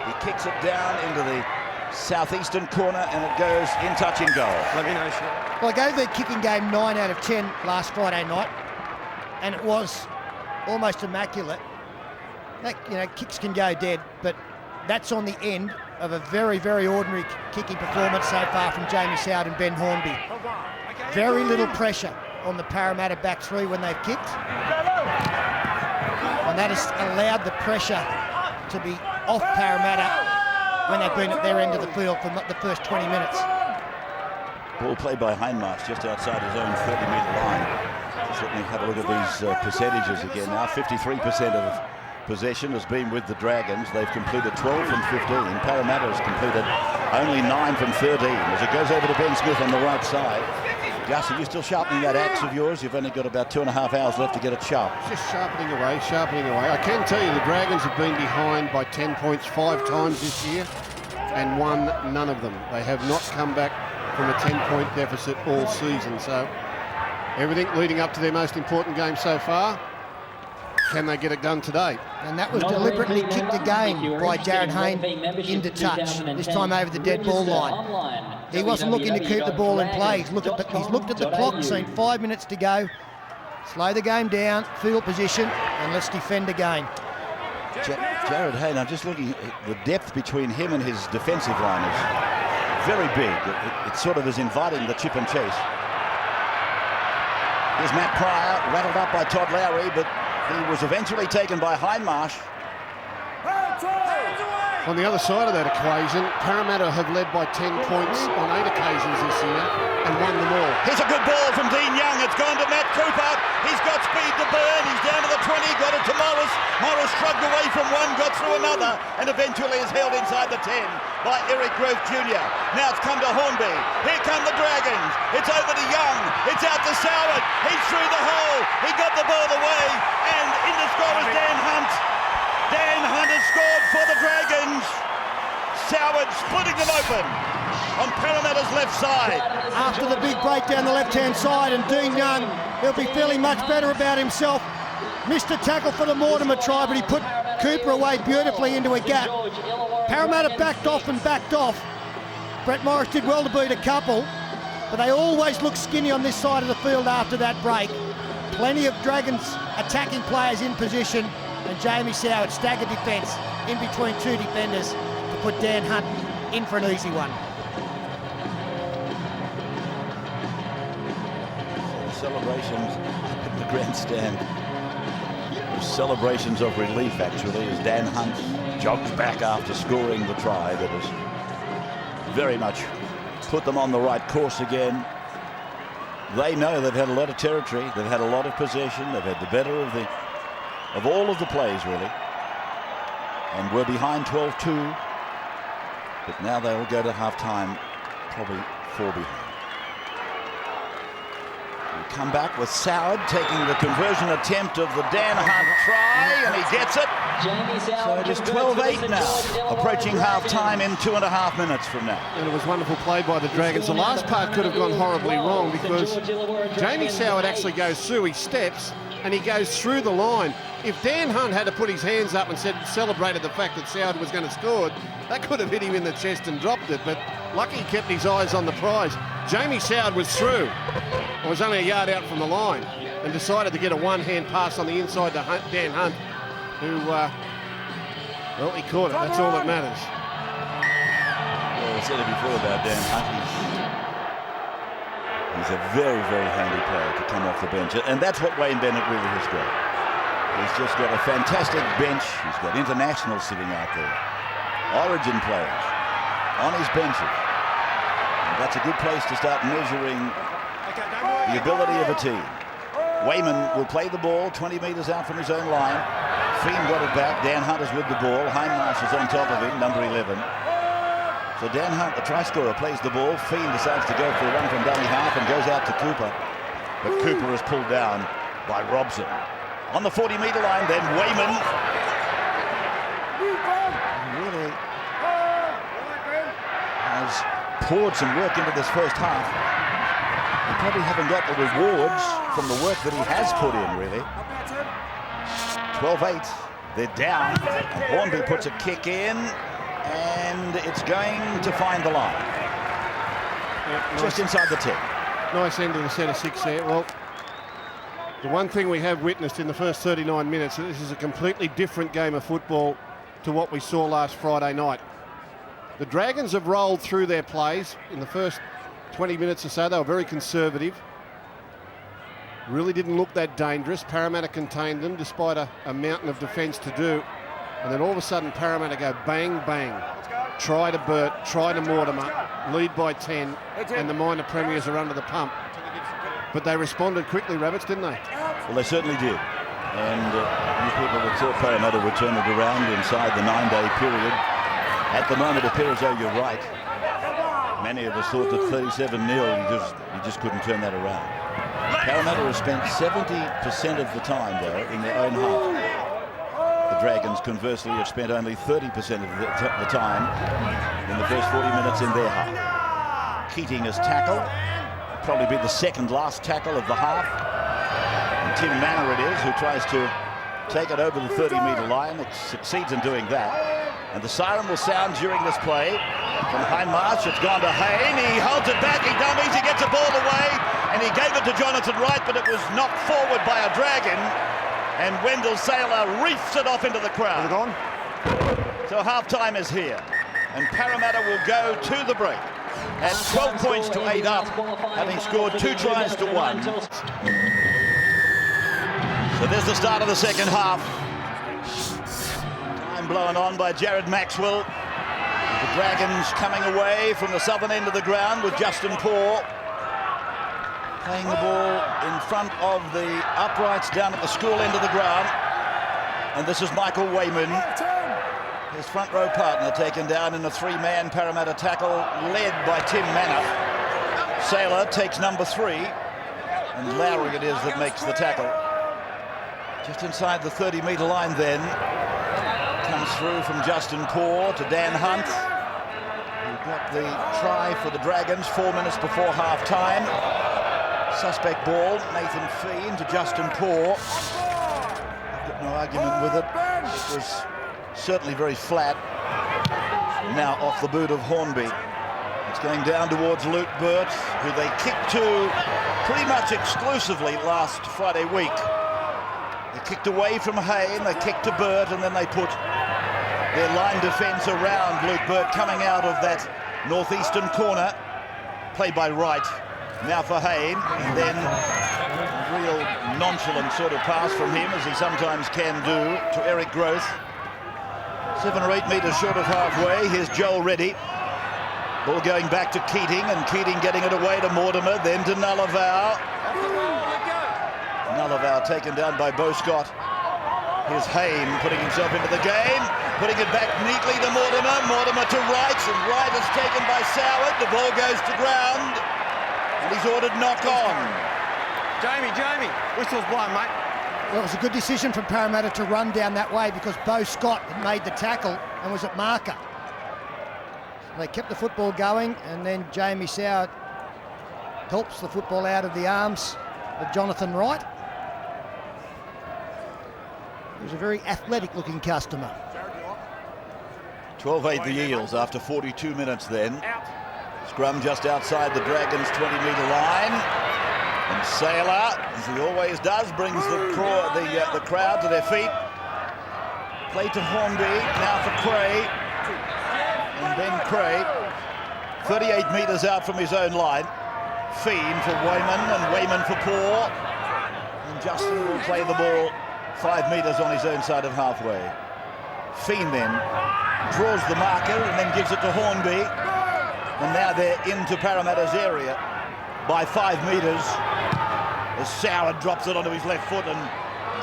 He kicks it down into the southeastern corner, and it goes in touch in goal. Let me know, Sean. Well, I gave their kicking game 9 out of 10 last Friday night, and it was almost immaculate. That, kicks can go dead, but that's on the end of a very, very ordinary kicking performance so far from Jamie Soward and Ben Hornby. Very little pressure on the Parramatta back three when they've kicked. And that has allowed the pressure to be off Parramatta when they've been at their end of the field for the first 20 minutes. Ball played by Hindmarsh just outside his own 30-metre line. Just let me have a look at these percentages again now. 53% of possession has been with the Dragons. They've completed 12 from 15. Parramatta has completed only 9 from 13. As it goes over to Ben Smith on the right side. Gus, are you still sharpening that axe of yours? You've only got about 2.5 hours left to get it sharp. Just sharpening away. I can tell you the Dragons have been behind by 10 points 5 times this year and won none of them. They have not come back from a 10-point deficit all season. So everything leading up to their most important game so far. Can they get it done today? And that was deliberately kicked again by Jared Hayne into touch, this time over the dead ball line. He wasn't looking to keep the ball in play. He's looked at the clock, seen 5 minutes to go. Slow the game down, field position, and let's defend again. Jared Hayne, I'm just looking at the depth between him and his defensive line is very big. It sort of is inviting the chip and chase. Here's Matt Pryor, rattled up by Todd Lowry, but he was eventually taken by Hindmarsh. On the other side of that equation, Parramatta have led by 10 points on 8 occasions this year and won them all. Here's a good ball from Dean Young. It's gone to Matt Cooper. He's got speed to burn. He's down to the 20, got it to Morris. Morris shrugged away from one, got through another, and eventually is held inside the 10 by Eric Grove Jr. Now it's come to Hornby. Here come the Dragons. It's over to Young. It's out to Soward. He's through the hole. He got the ball away, and in the score is Dan Hunt. Dan Hunt has scored for the Dragons. Soward splitting them open on Parramatta's left side. After the big break down the left-hand side, and Dean Young, he'll be feeling much better about himself. Missed a tackle for the Mortimer try, but he put Cooper away beautifully into a gap. Parramatta backed off and backed off. Brett Morris did well to beat a couple, but they always look skinny on this side of the field after that break. Plenty of Dragons attacking players in position, and Jamie Soward staggered defence in between 2 defenders to put Dan Hunt in for an easy one. The celebrations grandstand. Celebrations of relief, actually, as Dan Hunt jogs back after scoring the try that has very much put them on the right course again. They know they've had a lot of territory, they've had a lot of possession, they've had the better of all of the plays, really, and we're behind 12-2, but now they'll go to half-time probably 4 behind. Come back with Soward taking the conversion attempt of the Dan Hunt try, and he gets it. So it is 12-8 now, approaching half-time in 2.5 minutes from now. And it was wonderful play by the Dragons. The last part could have gone horribly wrong because Jamie Soward actually goes through, he steps, and he goes through the line. If Dan Hunt had to put his hands up and celebrated the fact that Soward was going to score, that could have hit him in the chest and dropped it, but lucky he kept his eyes on the prize. Jamie Soward was through. It was only a yard out from the line and decided to get a one-hand pass on the inside to Dan Hunt, who, well, he caught it. That's all that matters. Well, I said it before about Dan Hunt. He's a very, very handy player to come off the bench, and that's what Wayne Bennett really has got. He's just got a fantastic bench. He's got internationals sitting out there, Origin players on his benches. That's a good place to start measuring the ability of a team. Wayman will play the ball 20 metres out from his own line. Fiend got it back. Dan Hunt is with the ball. Hindmarsh is on top of him, number 11. So Dan Hunt, the try scorer, plays the ball. Fiend decides to go for a run from dummy half and goes out to Cooper. But Cooper is pulled down by Robson. On the 40-metre line, then Wayman really has poured some work into this first half. They probably haven't got the rewards from the work that he has put in, really. 12-8, they're down. And Hornby puts a kick in, and it's going to find the line. Just inside the 10. Nice end of the set of 6 there. Well, the one thing we have witnessed in the first 39 minutes, this is a completely different game of football to what we saw last Friday night. The Dragons have rolled through their plays in the first 20 minutes or so. They were very conservative. Really didn't look that dangerous. Parramatta contained them despite a mountain of defence to do. And then all of a sudden Parramatta go bang, bang. Try to Burt, try to Mortimer, lead by 10, and the minor premiers are under the pump. But they responded quickly, Rabbits, didn't they? Well, they certainly did. And you people that thought Parramatta would turn it around inside the 9-day period. At the moment, it appears as though you're right. Many of us thought that 37-0, you just couldn't turn that around. Parramatta has spent 70% of the time, though, in their own half. The Dragons, conversely, have spent only 30% of the time in the first 40 minutes in their half. Keating has tackled. Probably be the second last tackle of the half. And Tim Manor it is, who tries to take it over the 30-metre line. It succeeds in doing that. And the siren will sound during this play. From Hindmarsh, it's gone to Hayne. He holds it back, he dummies, he gets the ball away, and he gave it to Jonathan Wright, but it was knocked forward by a Dragon. And Wendell Saylor reefs it off into the crowd. Is it on? So half-time is here. And Parramatta will go to the break at 12 points to 8 up, having scored 2 tries to 1. So there's the start of the second half. Time blown on by Jared Maxwell. The Dragons coming away from the southern end of the ground with Justin Paugh playing the ball in front of the uprights down at the school end of the ground. And this is Michael Wayman, his front row partner, taken down in a 3-man Parramatta tackle led by Tim Manor. Saylor takes number 3, and Lowry it is that makes the tackle. Just inside the 30-metre line then. Comes through from Justin Paugh to Dan Hunt, who got the try for the Dragons 4 minutes before half-time. Suspect ball, Nathan Fiend to Justin Paugh. I've got no argument with it. It was certainly very flat. Now off the boot of Hornby. It's going down towards Luke Burt, who they kicked to pretty much exclusively last Friday week. They kicked away from Hayne, they kicked to Burt, and then they put their line defence around Luke Burt coming out of that northeastern corner. Played by Wright. Now for Hayne, and then real nonchalant sort of pass from him, as he sometimes can do, to Eric Groth. 7 or 8 metres short of halfway. Here's Joel Reddy. Ball going back to Keating, and Keating getting it away to Mortimer, then to Nullavau. Nullavau taken down by Beau Scott. Here's Hain putting himself into the game, putting it back neatly to Mortimer. Mortimer to Wright, and Wright is taken by Soward. The ball goes to ground, and he's ordered knock on. Jamie, whistle's blown, mate. Well, it was a good decision from Parramatta to run down that way because Beau Scott had made the tackle and was at marker. So they kept the football going, and then Jamie Soward helps the football out of the arms of Jonathan Wright. He was a very athletic-looking customer. 12-8 the Eels after 42 minutes then. Scrum just outside the Dragons' 20-metre line. And Saylor, as he always does, brings the crowd to their feet. Play to Hornby, now for Cray. And Ben Cray, 38 metres out from his own line. Fiend for Wayman, and Wayman for Paul. And Justin will play the ball 5 metres on his own side of halfway. Fiend then draws the marker and then gives it to Hornby. And now they're into Parramatta's area by 5 metres. As Soward drops it onto his left foot and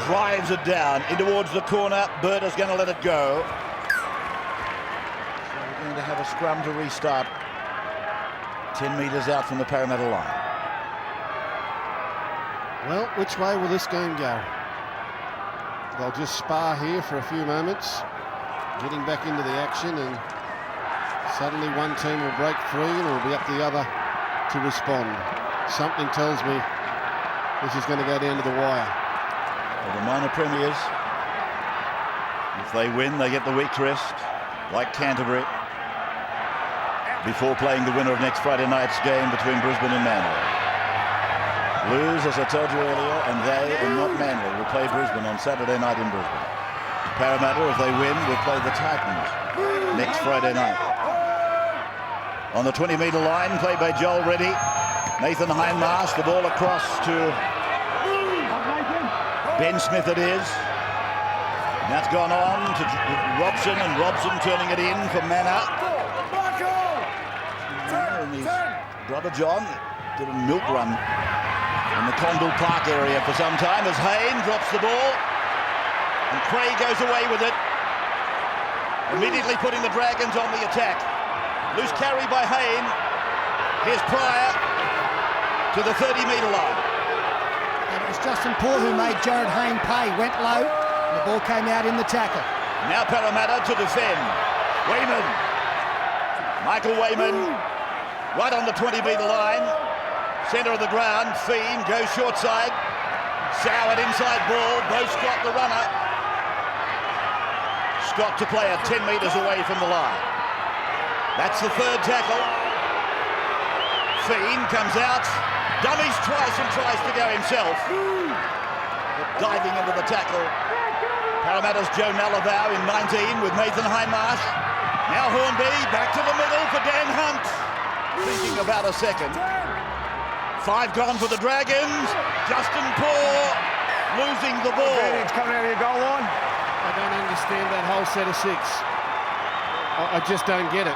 drives it down in towards the corner. Bird is going to let it go. So we're going to have a scrum to restart 10 metres out from the Parramatta line. Well, which way will this game go? They'll just spar here for a few moments, getting back into the action, and suddenly one team will break free and it'll be up to the other to respond. Something tells me this is going to go down to the wire. Well, the minor premiers, if they win, they get the week's rest, like Canterbury, before playing the winner of next Friday night's game between Brisbane and Manly. Lose, as I told you earlier, and they, and not Manly, will play Brisbane on Saturday night in Brisbane. Parramatta, if they win, will play the Titans next Friday night. On the 20-metre line, played by Joel Reddy. Nathan Hindmarsh, the ball across to Ben Smith it is. And that's gone on to Robson, and Robson turning it in for Manor. And his brother John did a milk run in the Condell Park area for some time as Hain drops the ball. And Craig goes away with it, immediately putting the Dragons on the attack. Loose carry by Hain. Here's Pryor to the 30-metre line. And it was Justin Paul who made Jared Hain pay. Went low, and the ball came out in the tackle. Now Parramatta to defend. Wayman. Michael Wayman right on the 20-metre line. Centre of the ground. Fiend goes short side. Soward inside ball. Beau Scott the runner. Scott to play 10 metres away from the line. That's the third tackle. Fiend comes out. Dummies twice and tries to go himself. But diving into the tackle. Parramatta's Joe Nullavau in 19 with Nathan Hindmarsh. Now Hornby back to the middle for Dan Hunt. Thinking about a second. 5 gone for the Dragons. Justin Paul losing the ball. It's coming out of your goal line. I don't understand that whole set of 6. I just don't get it.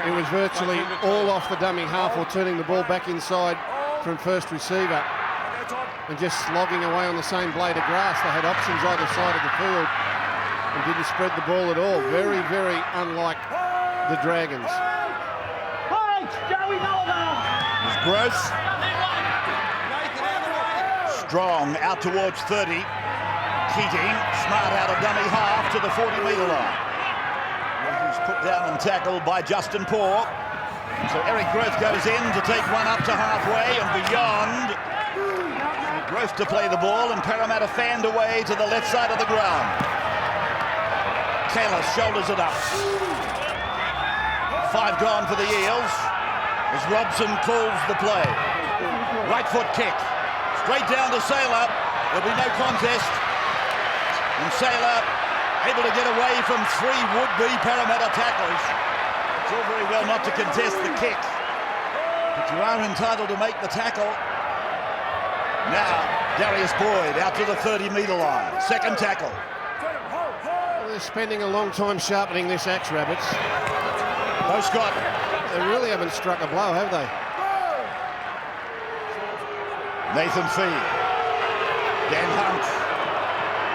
It was virtually all off the dummy half or turning the ball back inside from first receiver and just slogging away on the same blade of grass. They had options either side of the field and didn't spread the ball at all. Very, very unlike the Dragons. Gross. Strong out towards 30. Keating, smart out of dummy half to the 40-metre line. He's put down and tackled by Justin Paul. So Eric Groth goes in to take one up to halfway and beyond. Groth to play the ball, and Parramatta fanned away to the left side of the ground. Kalis shoulders it up. 5 gone for the Eels as Robson calls the play. Right foot kick. Straight down to Saylor. There'll be no contest. And Saylor able to get away from 3 would-be Parramatta tacklers. It's all very well not to contest the kick, but you are entitled to make the tackle. Now, Darius Boyd out to the 30-metre line. Second tackle. Well, they're spending a long time sharpening this axe, Rabbits. Bo Scott. They really haven't struck a blow, have they? Nathan Fee. Dan Hunt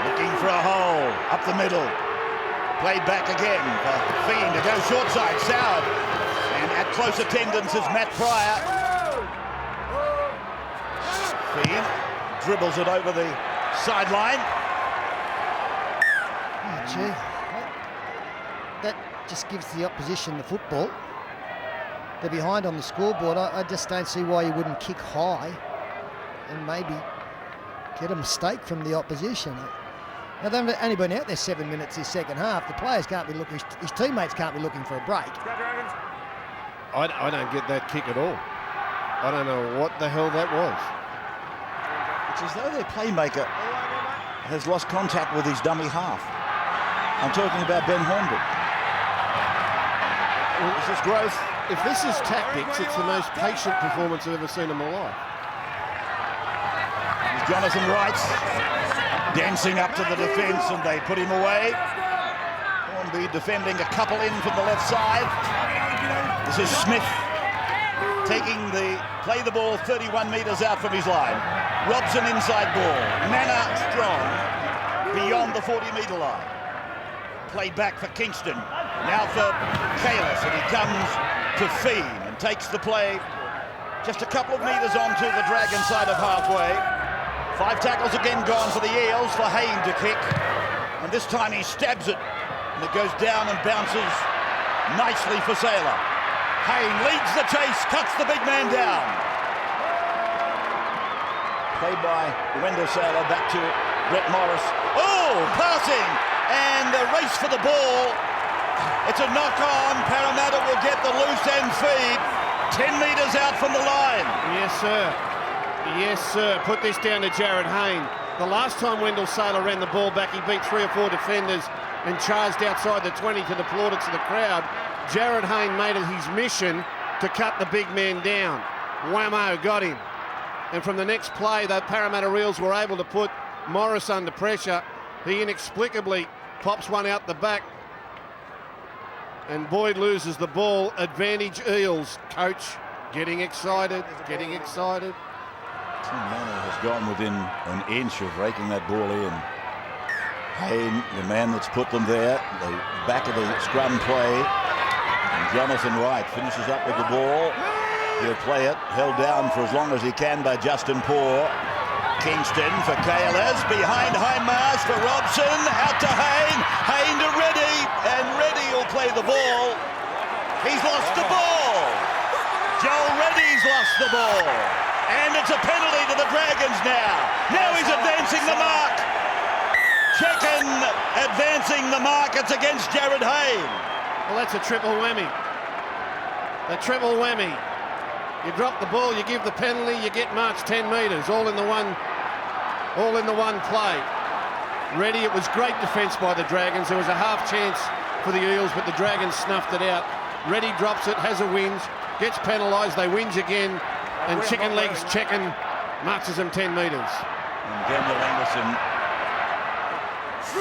looking for a hole up the middle. Played back again for Fee to go short side. Soward. And at close attendance is Matt Pryor. Fee dribbles it over the sideline. Oh, gee. That just gives the opposition the football. They're behind on the scoreboard. I just don't see why you wouldn't kick high and maybe get a mistake from the opposition. Now, they've only been out there 7 minutes this second half. The players can't be looking, his teammates can't be looking for a break. I don't get that kick at all. I don't know what the hell that was. It's as though their playmaker has lost contact with his dummy half. I'm talking about Ben Hornby. This is growth. If this is tactics, it's the most patient performance I've ever seen in my life. Here's Jonathan Wright dancing up to the defence, and they put him away. Hornby defending a couple in from the left side. This is Smith taking play the ball 31 metres out from his line. Robson inside ball. Manor strong beyond the 40-metre line. Played back for Kingston. Now for Kalis, and he comes to Feen and takes the play just a couple of metres onto the Dragon side of halfway. 5 tackles again gone for the Eels, for Hayne to kick. And this time he stabs it, and it goes down and bounces nicely for Sailor. Hayne leads the chase, cuts the big man down. Played by Wendell Sailor, back to Brett Morris. Oh, passing, and a race for the ball. It's a knock-on. Parramatta will get the loose end feed. 10 metres out from the line. Yes, sir. Yes, sir. Put this down to Jared Hayne. The last time Wendell Sailor ran the ball back, he beat 3 or 4 defenders and charged outside the 20 to the plaudits of the crowd. Jared Hayne made it his mission to cut the big man down. Whammo, got him. And from the next play, the Parramatta Eels were able to put Morris under pressure. He inexplicably pops one out the back, and Boyd loses the ball. Advantage Eels. Coach getting excited, getting excited. Tim Manor has gone within an inch of raking that ball in. Hayne, the man that's put them there, the back of the scrum play. And Jonathan Wright finishes up with the ball. He'll play it, held down for as long as he can by Justin Poore. Kingston for KLS, behind Hindmarsh for Robson, out to Hayne, Hayne to Reddy, and Reddy will play the ball. He's lost the ball. Joel Reddy's lost the ball. And it's a penalty to the Dragons now. Now he's advancing the mark. Checken advancing the mark. It's against Jared Hayne. Well, that's a triple whammy. A triple whammy. You drop the ball, you give the penalty, you get marched 10 metres, all in the one play. Reddy, it was great defence by the Dragons. There was a half chance for the Eels, but the Dragons snuffed it out. Reddy drops it, has a whinge, gets penalised, they whinge again, and Chicken Legs Checken marches them 10 metres. And Daniel Anderson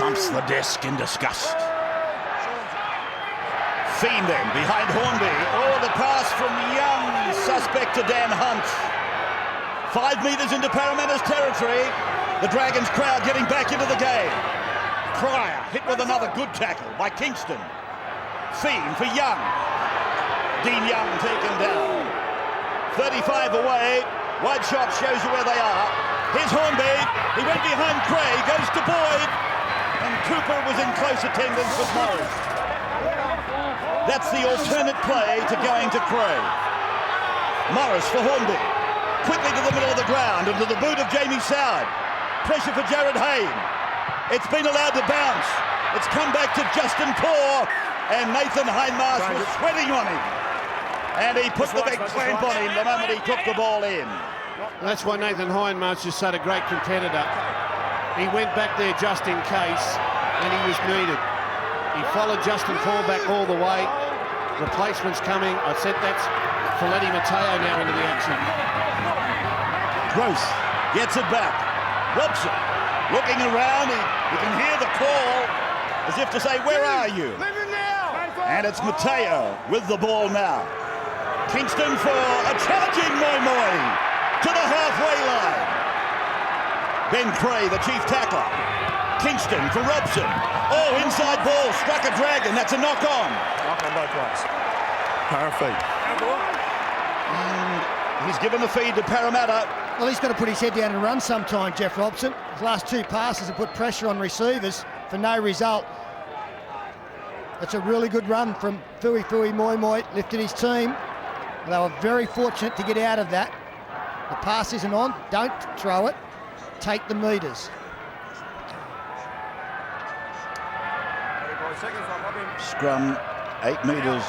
thumps the desk in disgust. Fiending behind Hornby. Oh, the pass from Young, suspect to Dan Hunt. 5 metres into Parramatta's territory. The Dragons crowd getting back into the game. Pryor hit with another good tackle by Kingston. Fiend for Young. Dean Young taken down. 35 away. Wide shot shows you where they are. Here's Hornby. He went behind Cray, goes to Boyd. And Cooper was in close attendance with Morris. That's the alternate play to going to Cray. Morris for Hornby. Quickly to the middle of the ground and to the boot of Jamie Soward. Pressure for Jared Hayne. It's been allowed to bounce. It's come back to Justin Poore, and Nathan Hindmarsh was sweating on him. And he put the big clamp on him the moment he took the ball in. That's why Nathan Hindmarsh is such a great competitor. He went back there just in case, and he was needed. He followed Justin Poore back all the way. Replacements coming. I said that's Folletti Mateo now into the action. Gross Gets it back. Robson looking around. You can hear the call as if to say, where are you? And it's Mateo with the ball now. Kingston for a charging Moi to the halfway line. Ben Cray, the chief tackler. Kingston for Robson. Oh, inside ball, struck a dragon. That's a knock on. Knock on both ways. Power feed. And he's given the feed to Parramatta. Well, he's got to put his head down and run sometime, Jeff Robson. His last 2 passes have put pressure on receivers for no result. That's a really good run from Fui Moi, lifted his team. They were very fortunate to get out of that. The pass isn't on, don't throw it, take the meters. Scrum 8 metres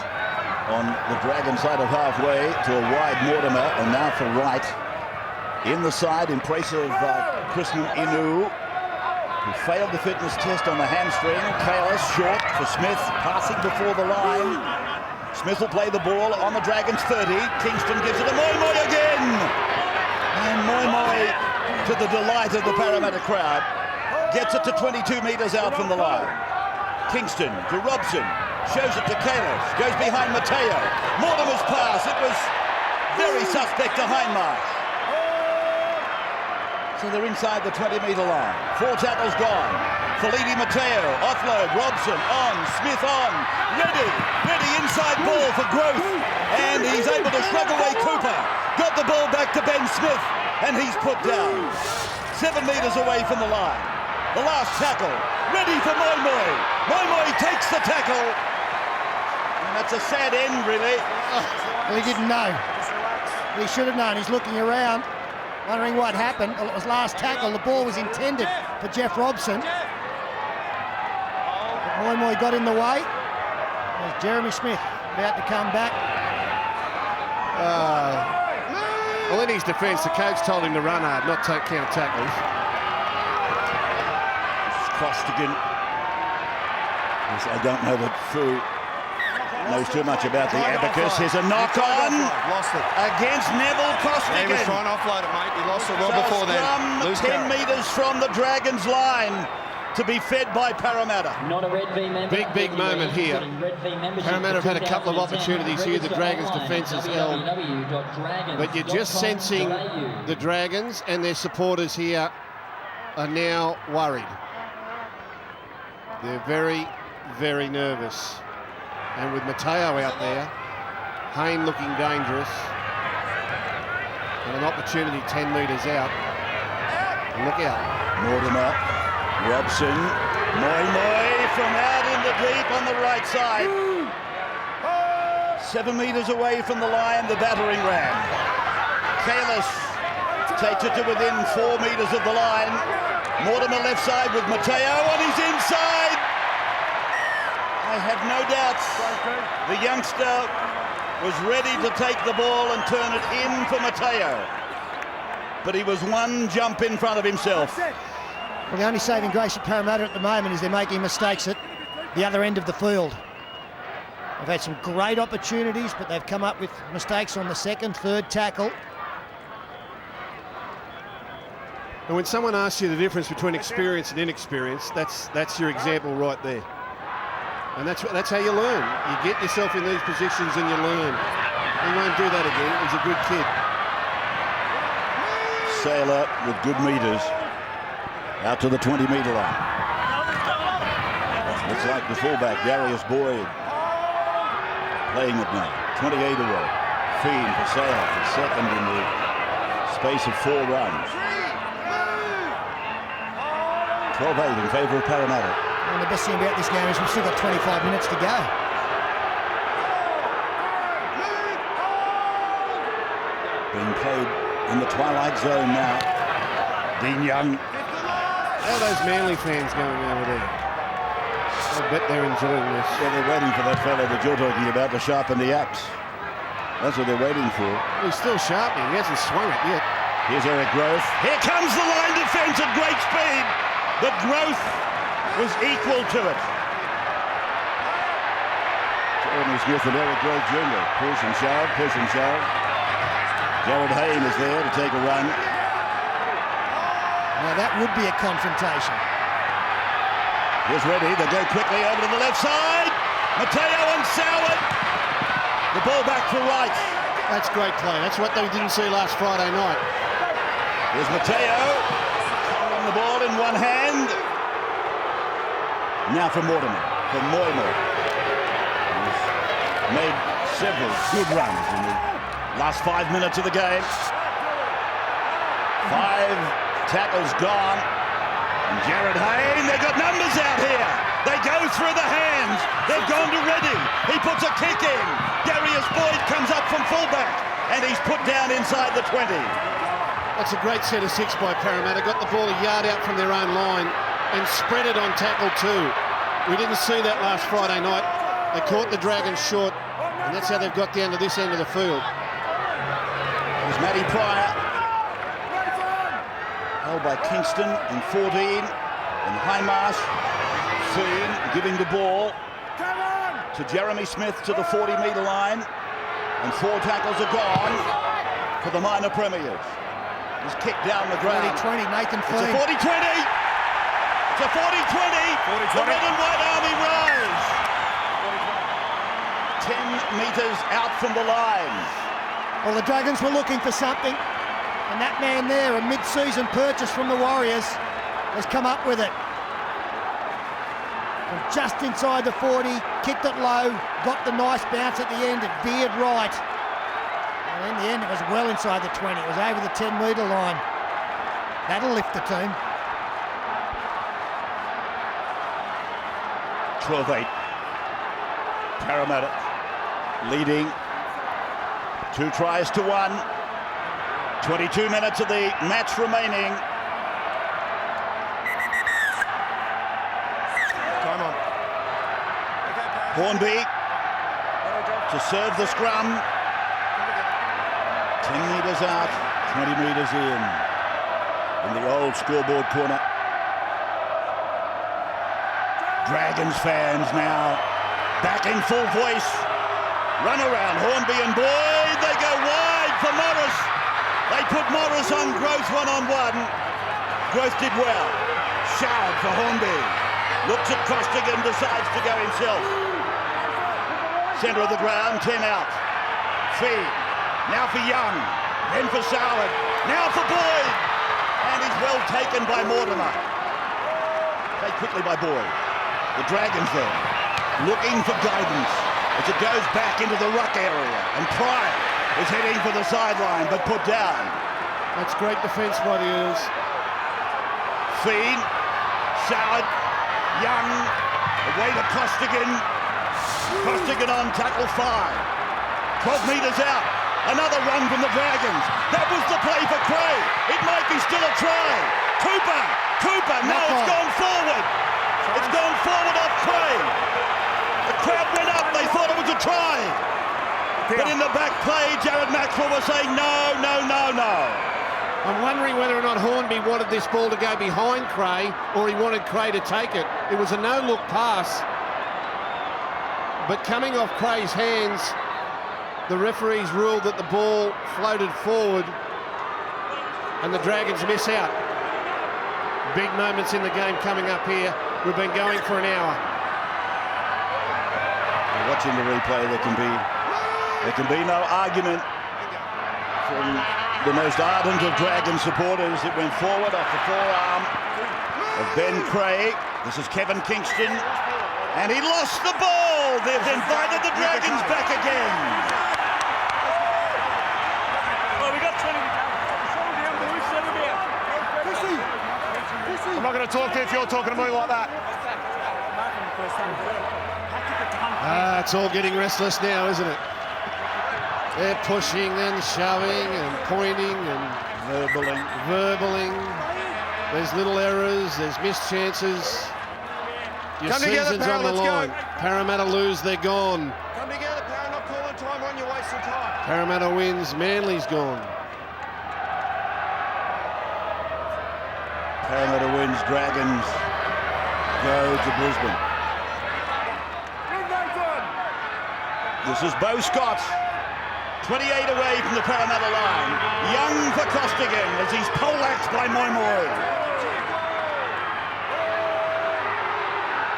on the Dragon side of halfway to a wide Mortimer, and now for Wright. In the side in place of Chrisman Inu, who failed the fitness test on the hamstring. Kalis short for Smith, passing before the line. Smith will play the ball on the Dragons 30. Kingston gives it to Moi again. And Moi, to the delight of the Parramatta crowd, gets it to 22 metres out from the line. Kingston to Robson, shows it to Kalis, goes behind Mateo. Mortimer's pass, it was very suspect to Hindmarsh. So they're inside the 20-metre line. 4 tackles gone. Feliti Mateo, offload, Robson on, Smith on, ready inside ball for Growth, and he's able to shrug away Cooper. Got the ball back to Ben Smith, and he's put down. 7 metres away from the line. The last tackle, ready for Moi. Moi takes the tackle, and that's a sad end, really. Well, he didn't know. He should have known. He's looking around, wondering what happened. Well, it was last tackle. The ball was intended for Jeff Robson. But Moi got in the way. There's Jeremy Smith about to come back. Well, in his defence, the coach told him to run hard, not take count tackles. Costigan. I don't know that Fu knows too much about the abacus. Here's a knock on against Neville Costigan. He was trying to offload it, mate. He lost it well before then. 10 metres from the Dragons line to be fed by Parramatta. Not a Red V member. Big moment here. Parramatta have had a couple of opportunities here. The Dragons' defence has held. But you're just sensing the Dragons and their supporters here are now worried. They're very, very nervous. And with Mateo out there, Hayne looking dangerous, and an opportunity 10 metres out. Look out. Mortimer, Robson, Moi from out in the deep on the right side. 7 metres away from the line, the battering ram. Kalis takes it to within 4 metres of the line. Mortimer left side with Mateo on his inside. I have no doubts the youngster was ready to take the ball and turn it in for Mateo. But he was one jump in front of himself. Well, the only saving grace at Parramatta at the moment is they're making mistakes at the other end of the field. They've had some great opportunities, but they've come up with mistakes on the second, third tackle. And when someone asks you the difference between experience and inexperience, that's your example right there. And that's how you learn. You get yourself in these positions and you learn. He won't do that again. He's a good kid. Sailor with good metres out to the 20-metre line. Looks like the fullback, Darius Boyd, playing it now. 28 away. Feed for Sailor for second in the space of 4 runs. 12-8 in favour of Parramatta. And the best thing about this game is we've still got 25 minutes to go. Being played in the twilight zone now. Dean Young. How are those Manly fans going over there? I bet they're enjoying this. Well, they're waiting for that fellow that you're talking about to sharpen the axe. That's what they're waiting for. He's still sharpening. He hasn't swung it yet. Here's Eric Growth. Here comes the line defence at great speed. But Growth was equal to it. Jeremy Smith and Eric Grove Jr. Push and shove. Jared Hayne is there to take a run. Now that would be a confrontation. Here's ready. They go quickly over to the left side. Mateo and Soward. The ball back for Wright. That's great play. That's what they didn't see last Friday night. Here's Mateo. Holding the ball in one hand. Now for Mortimer. For Moymo. He's made several good runs in the last 5 minutes of the game. 5 tackles gone. And Jared Hayne, they've got numbers out here. They go through the hands. They've gone to Reddy. He puts a kick in. Darius Boyd comes up from fullback. And he's put down inside the 20. That's a great set of 6 by Parramatta. Got the ball a yard out from their own line and spread it on tackle 2. We didn't see that last Friday night. They caught the Dragons short. And that's how they've got down to this end of the field. There's Matty Pryor. Held by Kingston in 14, and Highmarsh soon giving the ball to Jeremy Smith to the 40-metre line, and 4 tackles are gone for the minor premiers. He's kicked down the ground. 20, Nathan It's Feen. a 40-20. It's a 40-20. The Red and White Army rise. 10 metres out from the line. Well, the Dragons were looking for something. And that man there, a mid-season purchase from the Warriors, has come up with it. From just inside the 40, kicked it low, got the nice bounce at the end, it veered right. And in the end, it was well inside the 20. It was over the 10-metre line. That'll lift the team. 12-8. Parramatta leading 2 tries to 1. 22 minutes of the match remaining. Time on. Hornby to serve the scrum. 10 metres out, 20 metres in the old scoreboard corner. Dragons fans now back in full voice. Run around, Hornby and Boyd. They go wide for Morris. They put Morris on Growth one-on-one. Growth did well. Showered for Hornby. Looks at Costigan, decides to go himself. Centre of the ground, 10 out. Fee. Now for Young. Then for Soward. Now for Boyd. And he's well taken by Mortimer. Played quickly by Boyd. The Dragons there, looking for guidance as it goes back into the ruck area. And Pryor is heading for the sideline, but put down. That's great defence by the Eels. Fiend, Soward, Young, away to Costigan. Costigan on tackle 5. 12 metres out. Another run from the Dragons. That was the play for Cray. It might be still a try. Cooper, no, it's gone forward. It's gone forward off Cray. The crowd went up, they thought it was a try. But in the back play, Jared Maxwell was saying no. I'm wondering whether or not Hornby wanted this ball to go behind Cray or he wanted Cray to take it. It was a no-look pass. But coming off Cray's hands, the referees ruled that the ball floated forward and the Dragons miss out. Big moments in the game coming up here. We've been going for an hour. Watching the replay, there can be no argument from the most ardent of Dragon supporters. It went forward off the forearm of Ben Cray. This is Kevin Kingston, and he lost the ball. They've invited the Dragons back again. I'm not going to talk to you if you're talking to me like that. It's all getting restless now, isn't it? They're pushing and shoving and pointing and verbaling. There's little errors, there's missed chances. Your Come together, season's Parra, on the let's line. go. Parramatta lose, they're gone. Come together, Parra, not calling time on, you're wasting time. Parramatta wins, Manly's gone. Parramatta wins, Dragons go to Brisbane. This is Beau Scott, 28 away from the Parramatta line. Young for Costigan as he's poleaxed by Moimoy.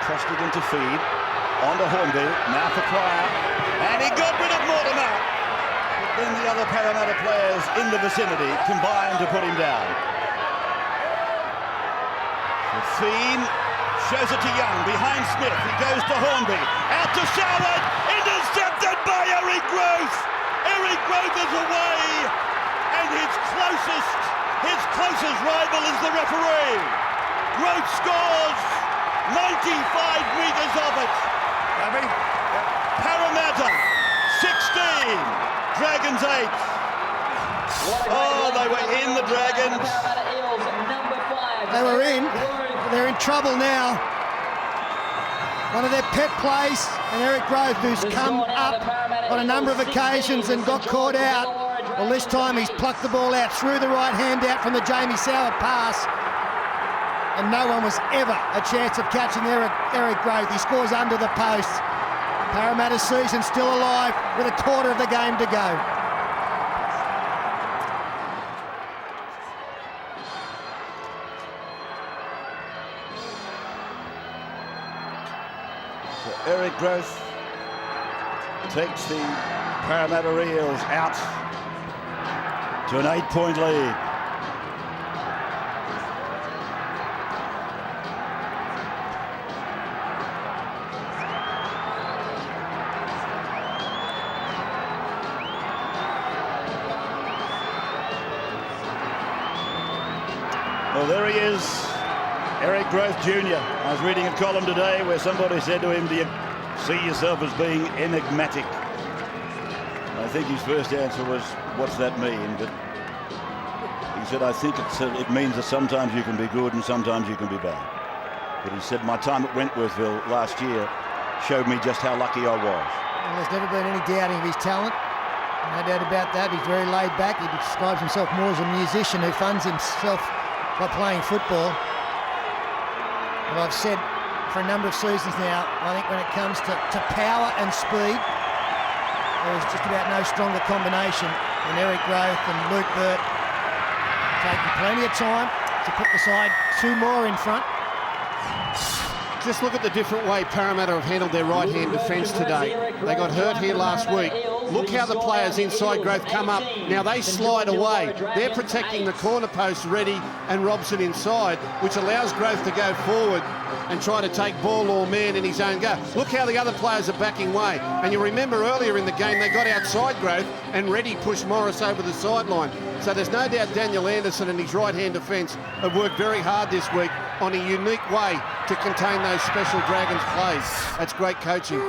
Costigan to feed. On to Hornby. Now for Pryor. And he got rid of Mortimer. But then the other Parramatta players in the vicinity combined to put him down. So Feen shows it to Young. Behind Smith. He goes to Hornby. Out to Soward. Intercepted by Eric Grove. Eric Grove is away. And his closest rival is the referee. Grove scores 95 metres of it. Parramatta 16, Dragons 8. Oh, they were in, the Dragons. They were in. They're in trouble now. One of their pet plays, and Eric Grove, who's come up on a number of occasions and got caught out. Well, this time he's plucked the ball out through the right hand out from the Jamie Soward pass. And no one was ever a chance of catching Eric Grove. He scores under the post. Parramatta's season still alive with a quarter of the game to go. So Eric Grove takes the Parramatta Eels out to an 8-point lead. Well, there he is, Eric Grove Jr. I was reading a column today where somebody said to him, "Do you see yourself as being enigmatic?" I think his first answer was, "What's that mean?" But he said, "I think it means that sometimes you can be good and sometimes you can be bad." But he said, "My time at Wentworthville last year showed me just how lucky I was." Well, there's never been any doubting of his talent. No doubt about that. He's very laid back. He describes himself more as a musician who funds himself by playing football. And I've said for a number of seasons now, I think when it comes to power and speed, there is just about no stronger combination than Eric Grove and Luke Burt, taking plenty of time to put the side two more in front. Just look at the different way Parramatta have handled their right-hand defence today. They got hurt here last week. Look how the players inside Grove come up. Now they slide away. They're protecting the corner post, Reddy and Robson inside, which allows Grove to go forward and try to take ball or man in his own go. Look how the other players are backing way. And you remember earlier in the game, they got outside Grove and Reddy pushed Morris over the sideline. So there's no doubt Daniel Anderson and his right-hand defence have worked very hard this week on a unique way to contain those special Dragons plays. That's great coaching.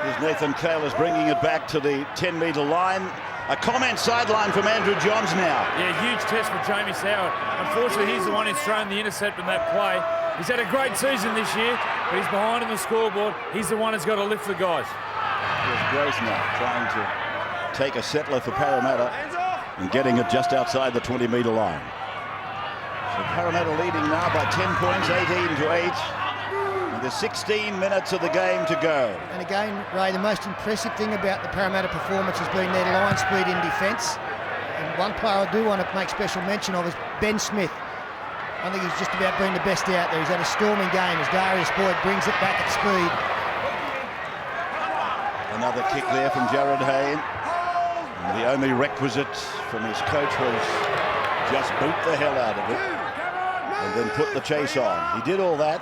Here's Nathan Kalis bringing it back to the 10-metre line. A comment sideline from Andrew Johns now. Yeah, huge test for Jamie Soward. Unfortunately, he's the one who's thrown the intercept in that play. He's had a great season this year, but he's behind on the scoreboard. He's the one who's got to lift the guys. Here's Grace now trying to take a settler for Parramatta and getting it just outside the 20-metre line. So Parramatta leading now by 10 points, 18-8. There's 16 minutes of the game to go. And again, Ray, the most impressive thing about the Parramatta performance has been their line speed in defence. And one player I do want to make special mention of is Ben Smith. I think he's just about been the best out there. He's had a storming game as Darius Boyd brings it back at speed. Another kick there from Jared Hayne. And the only requisite from his coach was just boot the hell out of it and then put the chase on. He did all that,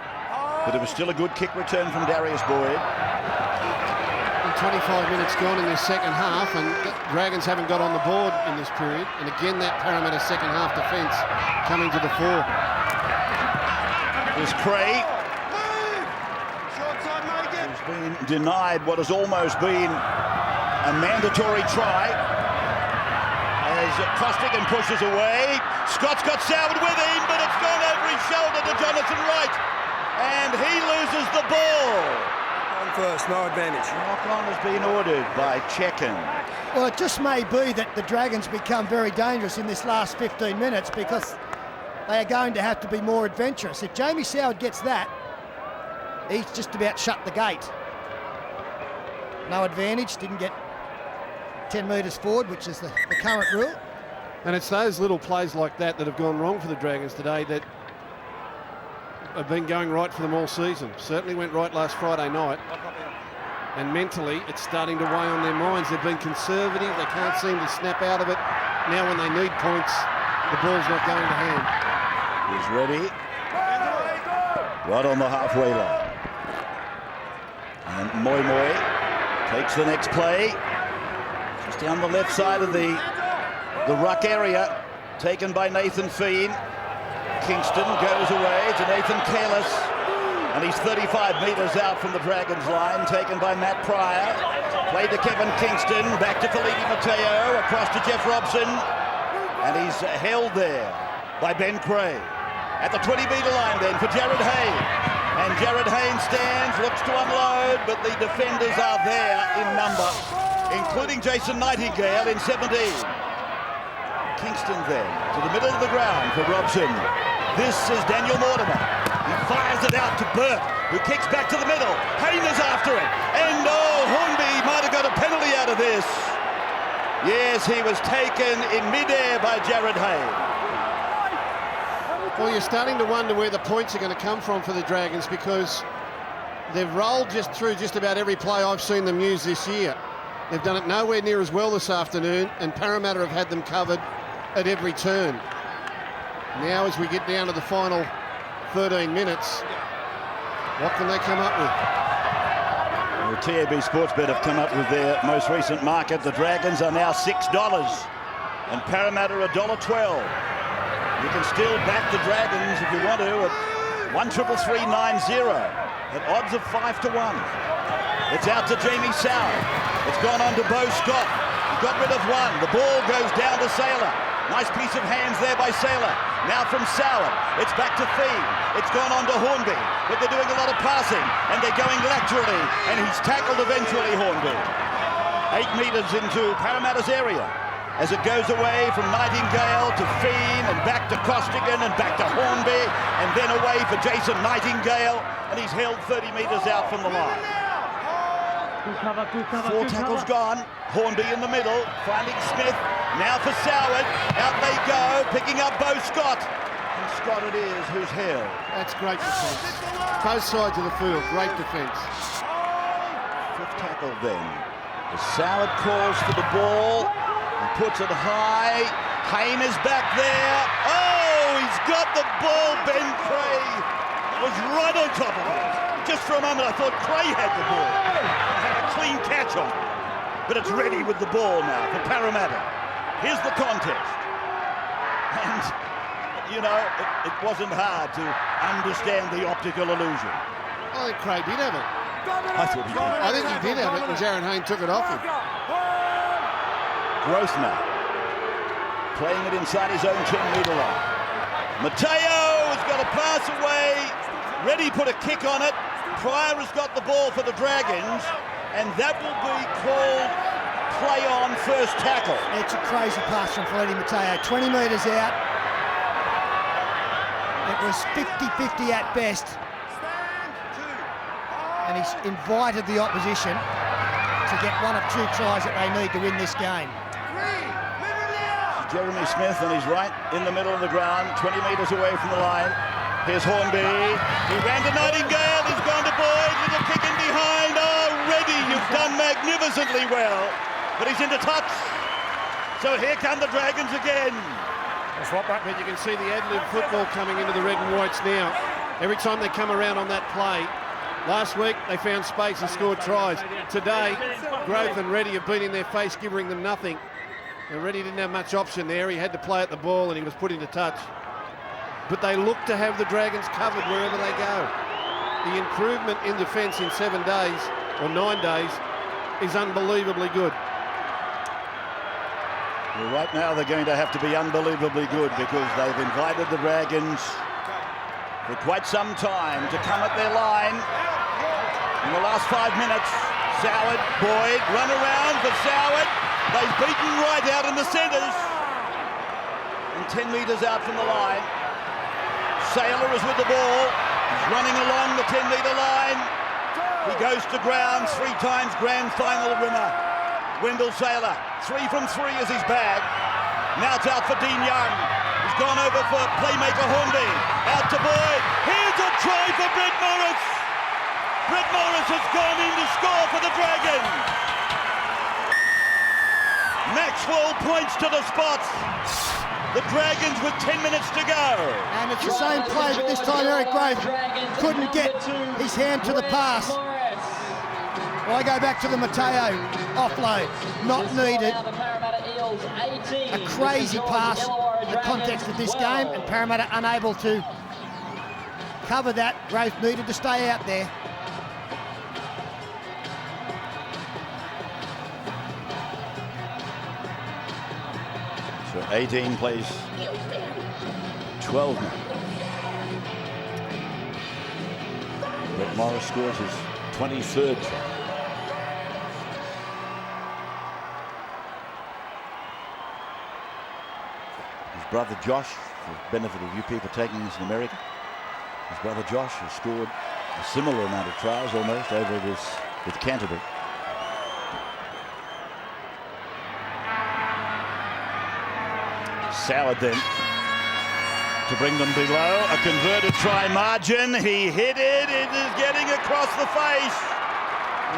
but it was still a good kick return from Darius Boyd. And 25 minutes gone in this second half, and the Dragons haven't got on the board in this period. And again, that Parramatta second half defence coming to the fore. There's Cray, who's been denied what has almost been a mandatory try. As Costigan pushes away, Scott's got Soward with him, but it's gone over his shoulder to Jonathan Wright, and he loses the ball. On first, no advantage. Knock-on has been ordered by Checken. Well, it just may be that the Dragons become very dangerous in this last 15 minutes because they are going to have to be more adventurous. If Jamie Soward gets that, he's just about shut the gate. No advantage, didn't get 10 metres forward, which is the current rule. And it's those little plays like that that have gone wrong for the Dragons today that have been going right for them all season. Certainly went right last Friday night. And mentally, it's starting to weigh on their minds. They've been conservative. They can't seem to snap out of it. Now when they need points, the ball's not going to hand. He's ready. Right on the halfway line. And Moi takes the next play. Just down the left side of the ruck area. Taken by Nathan Feen. Kingston goes away to Nathan Kalis. And he's 35 metres out from the Dragons line, taken by Matt Pryor. Played to Kevin Kingston, back to Feliti Mateo, across to Jeff Robson. And he's held there by Ben Cray. At the 20-metre line then for Jared Hayne. And Jared Hayne stands, looks to unload, but the defenders are there in number, including Jason Nightingale in 17. Kingston then to the middle of the ground for Robson. This is Daniel Mortimer. He fires it out to Burke, who kicks back to the middle. Hayne is after it. And Hornby might have got a penalty out of this. Yes, he was taken in midair by Jared Hayne. Well, you're starting to wonder where the points are going to come from for the Dragons, because they've rolled through just about every play I've seen them use this year. They've done it nowhere near as well this afternoon, and Parramatta have had them covered at every turn. Now, as we get down to the final 13 minutes, what can they come up with? Well, TAB Sportsbet have come up with their most recent market. The Dragons are now $6 and Parramatta $1.12. You can still back the Dragons if you want to at 1-3-3-3-9-0 at odds of 5-1. It's out to Jamie Sauer. It's gone on to Beau Scott. He got rid of one. The ball goes down to Saylor. Nice piece of hands there by Saylor. Now from Sauer, it's back to Fee. It's gone on to Hornby, but they're doing a lot of passing, and they're going laterally, and he's tackled eventually, Hornby. 8 metres into Parramatta's area, as it goes away from Nightingale to Feen, and back to Costigan, and back to Hornby, and then away for Jason Nightingale, and he's held 30 metres out from the line. 4 tackles gone. Hornby in the middle, finding Smith. Now for Soward. Out they go, picking up Beau Scott. And Scott it is who's held. That's great defence. Both sides of the field, great defence. 5th tackle then. The Soward calls for the ball. He puts it high. Hayne is back there. Oh, he's got the ball. Ben Cray was right on top of it. Just for a moment, I thought Cray had the ball. Had a clean catch on it. But it's ready with the ball now for Parramatta. Here's the contest. And, you know, it wasn't hard to understand the optical illusion. I think Cray did have it. I thought he did. I think he did have it, and Jared Hayne took it off him. Growth now. Playing it inside his own 10-metre line. Mateo has got a pass away. Reddy put a kick on it. Pryor has got the ball for the Dragons, and that will be called play on first tackle. It's a crazy pass from Feliti Mateo. 20 metres out. It was 50-50 at best. And he's invited the opposition to get one of 2 tries that they need to win this game. Jeremy Smith, and he's right in the middle of the ground, 20 metres away from the line. Here's Hornby. He ran to Nightingale. He's gone to Boyd. Little kick in behind. Oh, Reddy, you've done magnificently well. But he's into touch. So here come the Dragons again. That's right back. But you can see the ad-lib football coming into the red and whites now. Every time they come around on that play. Last week, they found space and scored tries. Today, Growth and Reddy have been in their face, giving them nothing. And Reddy didn't have much option there. He had to play at the ball, and he was put into touch. But they look to have the Dragons covered wherever they go. The improvement in defence in 7 days, or 9 days, is unbelievably good. Well, right now they're going to have to be unbelievably good, because they've invited the Dragons for quite some time to come at their line. In the last 5 minutes, Soward, Boyd, run around for Soward. They've beaten right out in the centres. And 10 metres out from the line. Saylor is with the ball. He's running along the 10-metre line. He goes to ground, 3 times grand final winner. Wendell Saylor, 3 from 3 is his bag. Now it's out for Dean Young. He's has gone over for playmaker Hornby. Out to Boyd. Here's a try for Brett Morris. Brett Morris has gone in to score for the Dragons. Maxwell points to the spot. The Dragons with 10 minutes to go. And it's the same play, but this time Eric Grove couldn't get his hand to the pass. Well, I go back to the Mateo offload. Not needed. A crazy pass in the context of this game, and Parramatta unable to cover that. Grove needed to stay out there. So 18 plays 12 now. Brett Morris scores his 23rd try. His brother Josh, for the benefit of you people taking this in America, his brother Josh has scored a similar amount of tries almost over with Canterbury. Soward then to bring them below. A converted try margin. He hit it. It is getting across the face.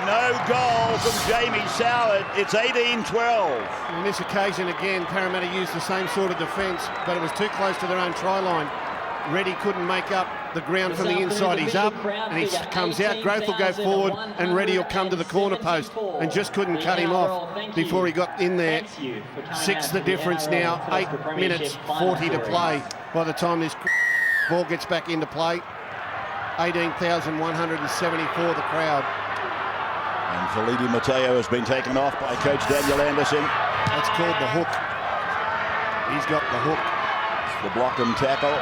No goal from Jamie Soward. It's 18-12. On this occasion, again, Parramatta used the same sort of defence, but it was too close to their own try line. Reddy couldn't make up the ground from the inside. He's up and he comes out. Growth will go forward and Reddy will come to the corner post and just couldn't cut him off before he got in there. 6 the difference now. 8 minutes 40 to play by the time this ball gets back into play. 18,174 the crowd. And Felidi Mateo has been taken off by coach Daniel Anderson. That's called the hook. He's got the hook. The block and tackle.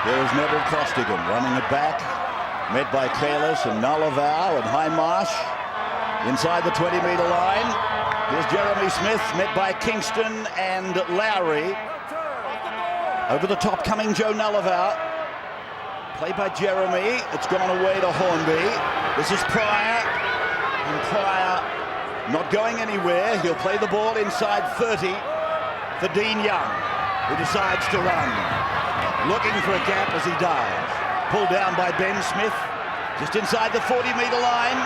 There's Neville Costigan running it back. Met by Kalis and Nullavow and Hindmarsh. Inside the 20-metre line. Here's Jeremy Smith, met by Kingston and Lowry. Over the top coming Joe Nullavow. Play by Jeremy. It's gone away to Hornby. This is Pryor. And Pryor not going anywhere. He'll play the ball inside 30 for Dean Young, who decides to run. Looking for a gap as he does. Pulled down by Ben Smith. Just inside the 40-metre line.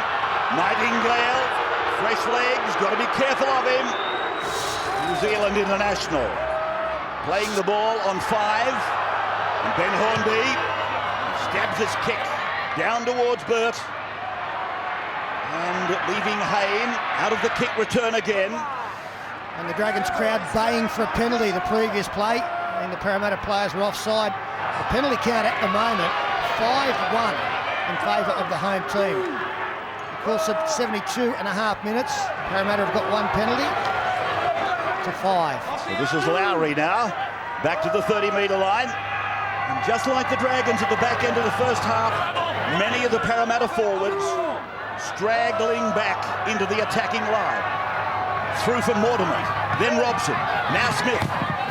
Nightingale, fresh legs, got to be careful of him. New Zealand international. Playing the ball on 5. And Ben Hornby stabs his kick down towards Burt. And leaving Hayne out of the kick return again. And the Dragons crowd baying for a penalty the previous play. And the Parramatta players were offside. The penalty count at the moment, 5-1 in favour of the home team. Of course, at 72 and a half minutes, Parramatta have got 1 penalty to 5. So this is Lowry now, back to the 30-metre line. And just like the Dragons at the back end of the first half, many of the Parramatta forwards straggling back into the attacking line. Through for Mortimer, then Robson, now Smith,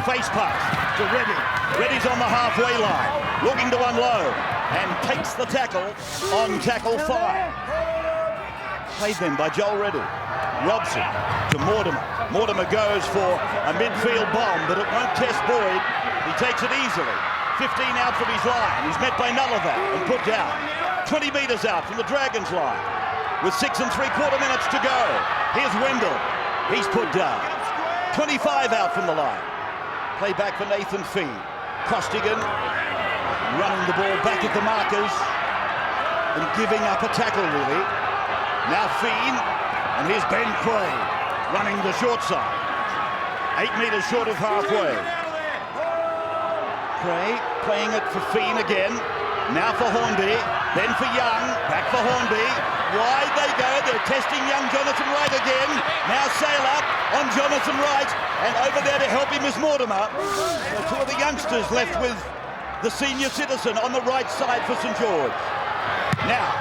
face pass to Reddy. Reddy's on the halfway line, looking to unload, and takes the tackle on tackle 5. Played then by Joel Reddy. Robson to Mortimer. Mortimer goes for a midfield bomb, but it won't test Boyd. He takes it easily. 15 out from his line. He's met by Nullavow and put down. 20 metres out from the Dragons line. With 6 3/4 minutes to go. Here's Wendell. He's put down. 25 out from the line. Play back for Nathan Fee. Costigan running the ball back at the markers and giving up a tackle, really. Now Feen, and here's Ben Quay running the short side. 8 metres short of halfway. Quay playing it for Feen again. Now for Hornby, then for Young, back for Hornby. Wide they go, they're testing young Jonathan Wright again. Now Sailor on Jonathan Wright, and over there to help him is Mortimer. The 2 of the youngsters left with the senior citizen on the right side for St George. Now,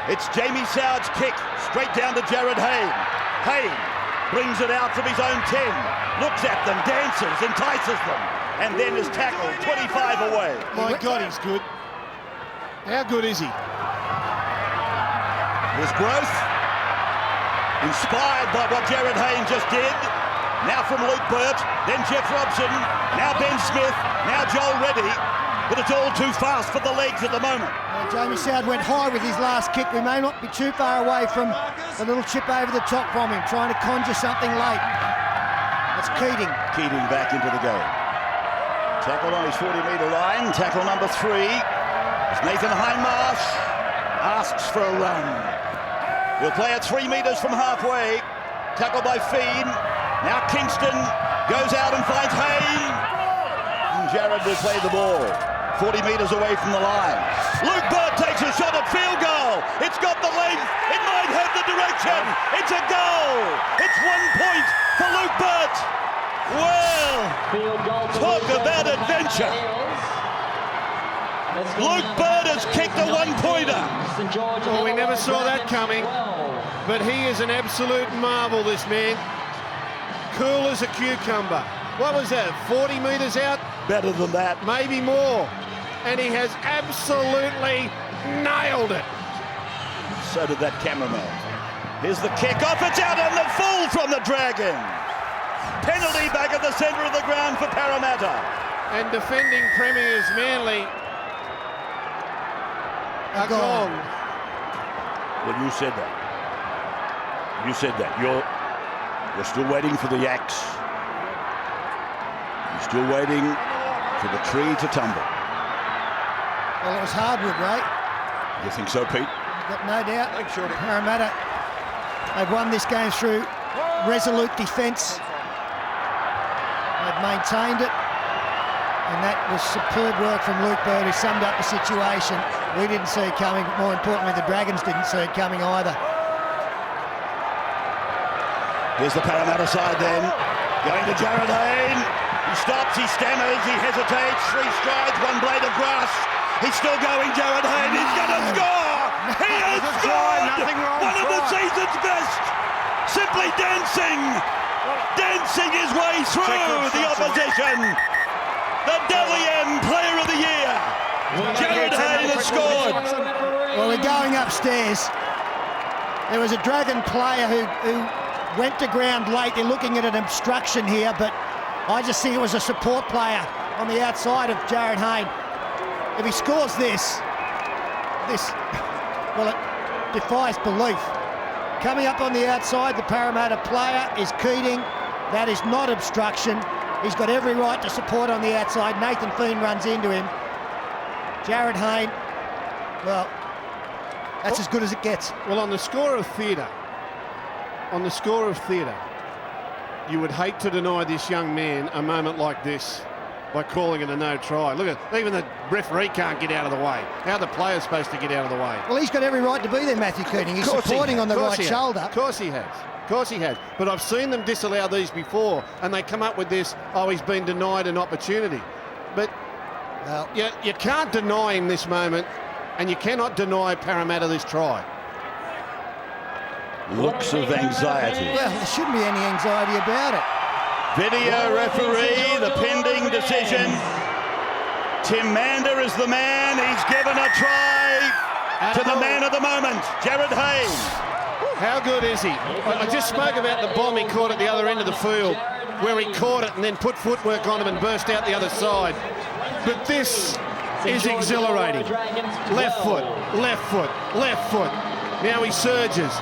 it's Jamie Soward's kick, straight down to Jared Hayne. Hayne brings it out from his own 10, looks at them, dances, entices them, and then is tackled 25 away. My God, he's good. How good is he? There's growth, inspired by what Jared Hayne just did. Now from Luke Burt, then Jeff Robson, now Ben Smith, now Joel Reddy. But it's all too fast for the legs at the moment. Jamie Soward went high with his last kick. We may not be too far away from the little chip over the top from him, trying to conjure something late. That's Keating. Keating back into the game. Tackle on his 40-metre line. Tackle number 3. As Nathan Hindmarsh asks for a run. He'll play at 3 metres from halfway. Tackle by Feen. Now Kingston goes out and finds Hayne. And Jared will play the ball 40 metres away from the line. Luke Burt takes a shot at field goal. It's got the length. It might have the direction. It's a goal. It's 1 point for Luke Burt. Well, talk about adventure. Luke Burt has kicked a 1-pointer. Well, we never saw that coming, but he is an absolute marvel, this man. Cool as a cucumber. What was that, 40 metres out? Better than that. Maybe more. And he has absolutely nailed it. So did that cameraman. Here's the kick off. It's out on the full from the Dragon. Penalty back at the centre of the ground for Parramatta. And defending premiers Manly are gone. Well, you said that. You said that. You're still waiting for the axe. You're still waiting for the tree to tumble. Well, it was hardwood, Ray. You think so, Pete? Got no doubt. Parramatta, they've won this game through resolute defence. They've maintained it, and that was superb work from Luke Burt, who summed up the situation. We didn't see it coming, but more importantly, the Dragons didn't see it coming either. Here's the Parramatta side then, going to Jared Hayne. He stops, he stammers, he hesitates, 3 strides, 1 blade of grass. He's still going, Jared Hayne, he's going to score! He has scored! One of the season's best! Simply dancing his way through the opposition. The Dally M Player of the Year, Jared Hayne has scored. Well, we're going upstairs. There was a Dragon player who went to ground late. They're looking at an obstruction here, but I just think it was a support player on the outside of Jared Hayne. If he scores this, well, it defies belief. Coming up on the outside, the Parramatta player is Keating. That is not obstruction. He's got every right to support on the outside. Nathan Feen runs into him. Jared Hayne, well, that's as good as it gets. Well, on the score of theatre, you would hate to deny this young man a moment like this by calling it a no try. Look at, even the referee can't get out of the way. How are the players supposed to get out of the way? Well, he's got every right to be there, Matthew Keating. He's supporting on the right shoulder. Of course he has. Of course he has. But I've seen them disallow these before, and they come up with this, oh, he's been denied an opportunity. But well, you can't deny him this moment, and you cannot deny Parramatta this try. Looks of anxiety. Well, there shouldn't be any anxiety about it. Video referee, the pending decision. Tim Mander is the man. He's given a try to the man of the moment, Jared Hayne. How good is he? I just spoke about the bomb he caught at the other end of the field, where he caught it and then put footwork on him and burst out the other side. But this is exhilarating. Left foot, left foot, left foot. Now he surges.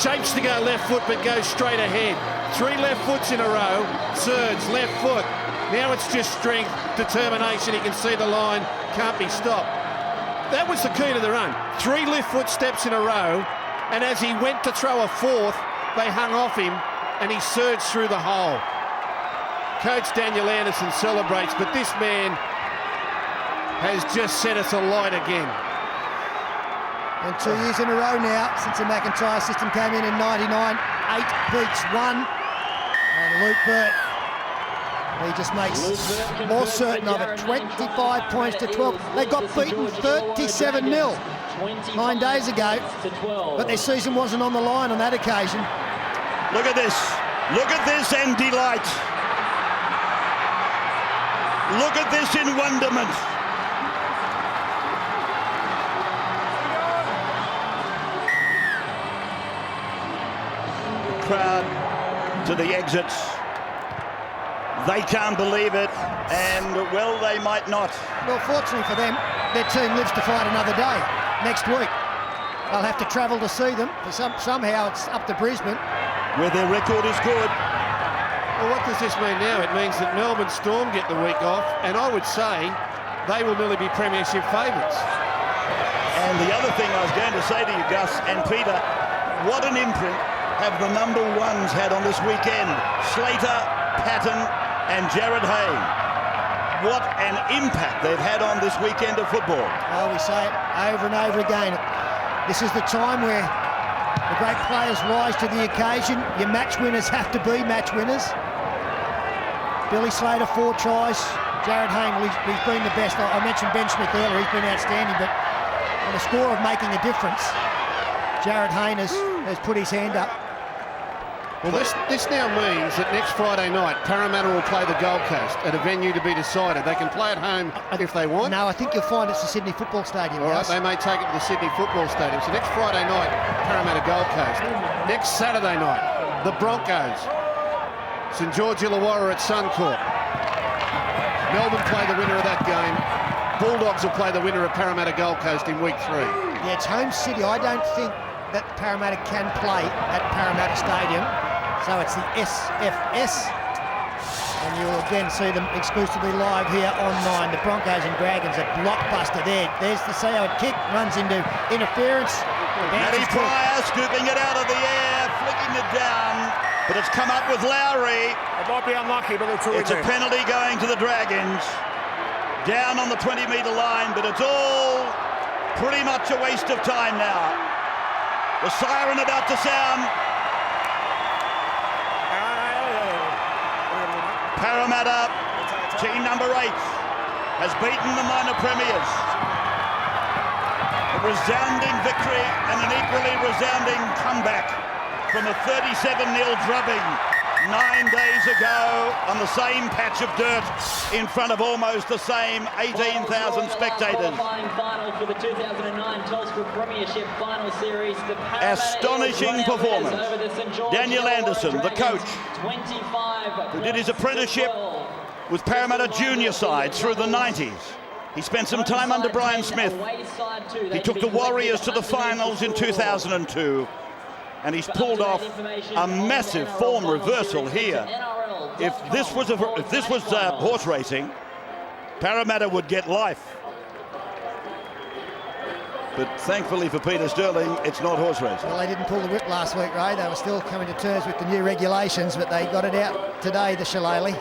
Shapes to go left foot, but goes straight ahead. 3 left foots in a row. Surge, left foot. Now it's just strength, determination. He can see the line, can't be stopped. That was the key to the run. 3 left foot steps in a row, and as he went to throw a 4th, they hung off him, and he surged through the hole. Coach Daniel Anderson celebrates, but this man has just set us alight again. And 2 years in a row now, since the McIntyre system came in 99, 8 beats 1. And Luke Burt, he just makes more certain of it. 25 points to 12. They got beaten 37-0 9 days ago, but their season wasn't on the line on that occasion. Look at this. Look at this and delight. Look at this in wonderment. Crowd to the exits They can't believe it, and, well, they might not. Well, fortunately for them, their team lives to fight another day next week. They'll have to travel to see them. Somehow it's up to Brisbane, Where their record is good. Well, what does this mean now? It means that Melbourne Storm get the week off, and I would say they will nearly be premiership favourites. And the other thing I was going to say to you, Gus and Peter, what an imprint have the number ones had on this weekend. Slater, Patton and Jared Hayne. What an impact they've had on this weekend of football. Oh, we say it over and over again. This is the time where the great players rise to the occasion. Your match winners have to be match winners. Billy Slater, 4 tries. Jared Hayne, he's been the best. I mentioned Ben Smith earlier, he's been outstanding, but on the score of making a difference, Jared Hayne has put his hand up. Well, this now means that next Friday night, Parramatta will play the Gold Coast at a venue to be decided. They can play at home if they want. No, I think you'll find it's the Sydney Football Stadium. All right, they may take it to the Sydney Football Stadium. So next Friday night, Parramatta Gold Coast. Next Saturday night, the Broncos. St George Illawarra at Suncorp. Melbourne play the winner of that game. Bulldogs will play the winner of Parramatta Gold Coast in week 3. Yeah, it's home city. I don't think that Parramatta can play at Parramatta Stadium. So it's the SFS. And you'll again see them exclusively live here on 9. The Broncos and Dragons, a blockbuster there. There's the Sayard kick, runs into interference. Matty Pryor scooping it out of the air, flicking it down, but it's come up with Lowry. It might be unlucky, but It's a penalty going to the Dragons. Down on the 20-metre line, but it's all pretty much a waste of time now. The siren about to sound. Parramatta, team number 8, has beaten the minor premiers. A resounding victory and an equally resounding comeback from a 37-0 drubbing 9 days ago on the same patch of dirt in front of almost the same 18,000 spectators. Final for the 2009 Telstra Premiership Final Series. Astonishing performance. Daniel Anderson, the coach, who did his apprenticeship with Parramatta junior side through the 90s. He spent some time under Brian Smith. He took the Warriors to the finals in 2002. And he's pulled off a massive form reversal here. If this was horse racing, Parramatta would get life. But thankfully for Peter Sterling, it's not horse racing. Well, they didn't pull the whip last week, Ray. They were still coming to terms with the new regulations, but they got it out today, the shillelagh.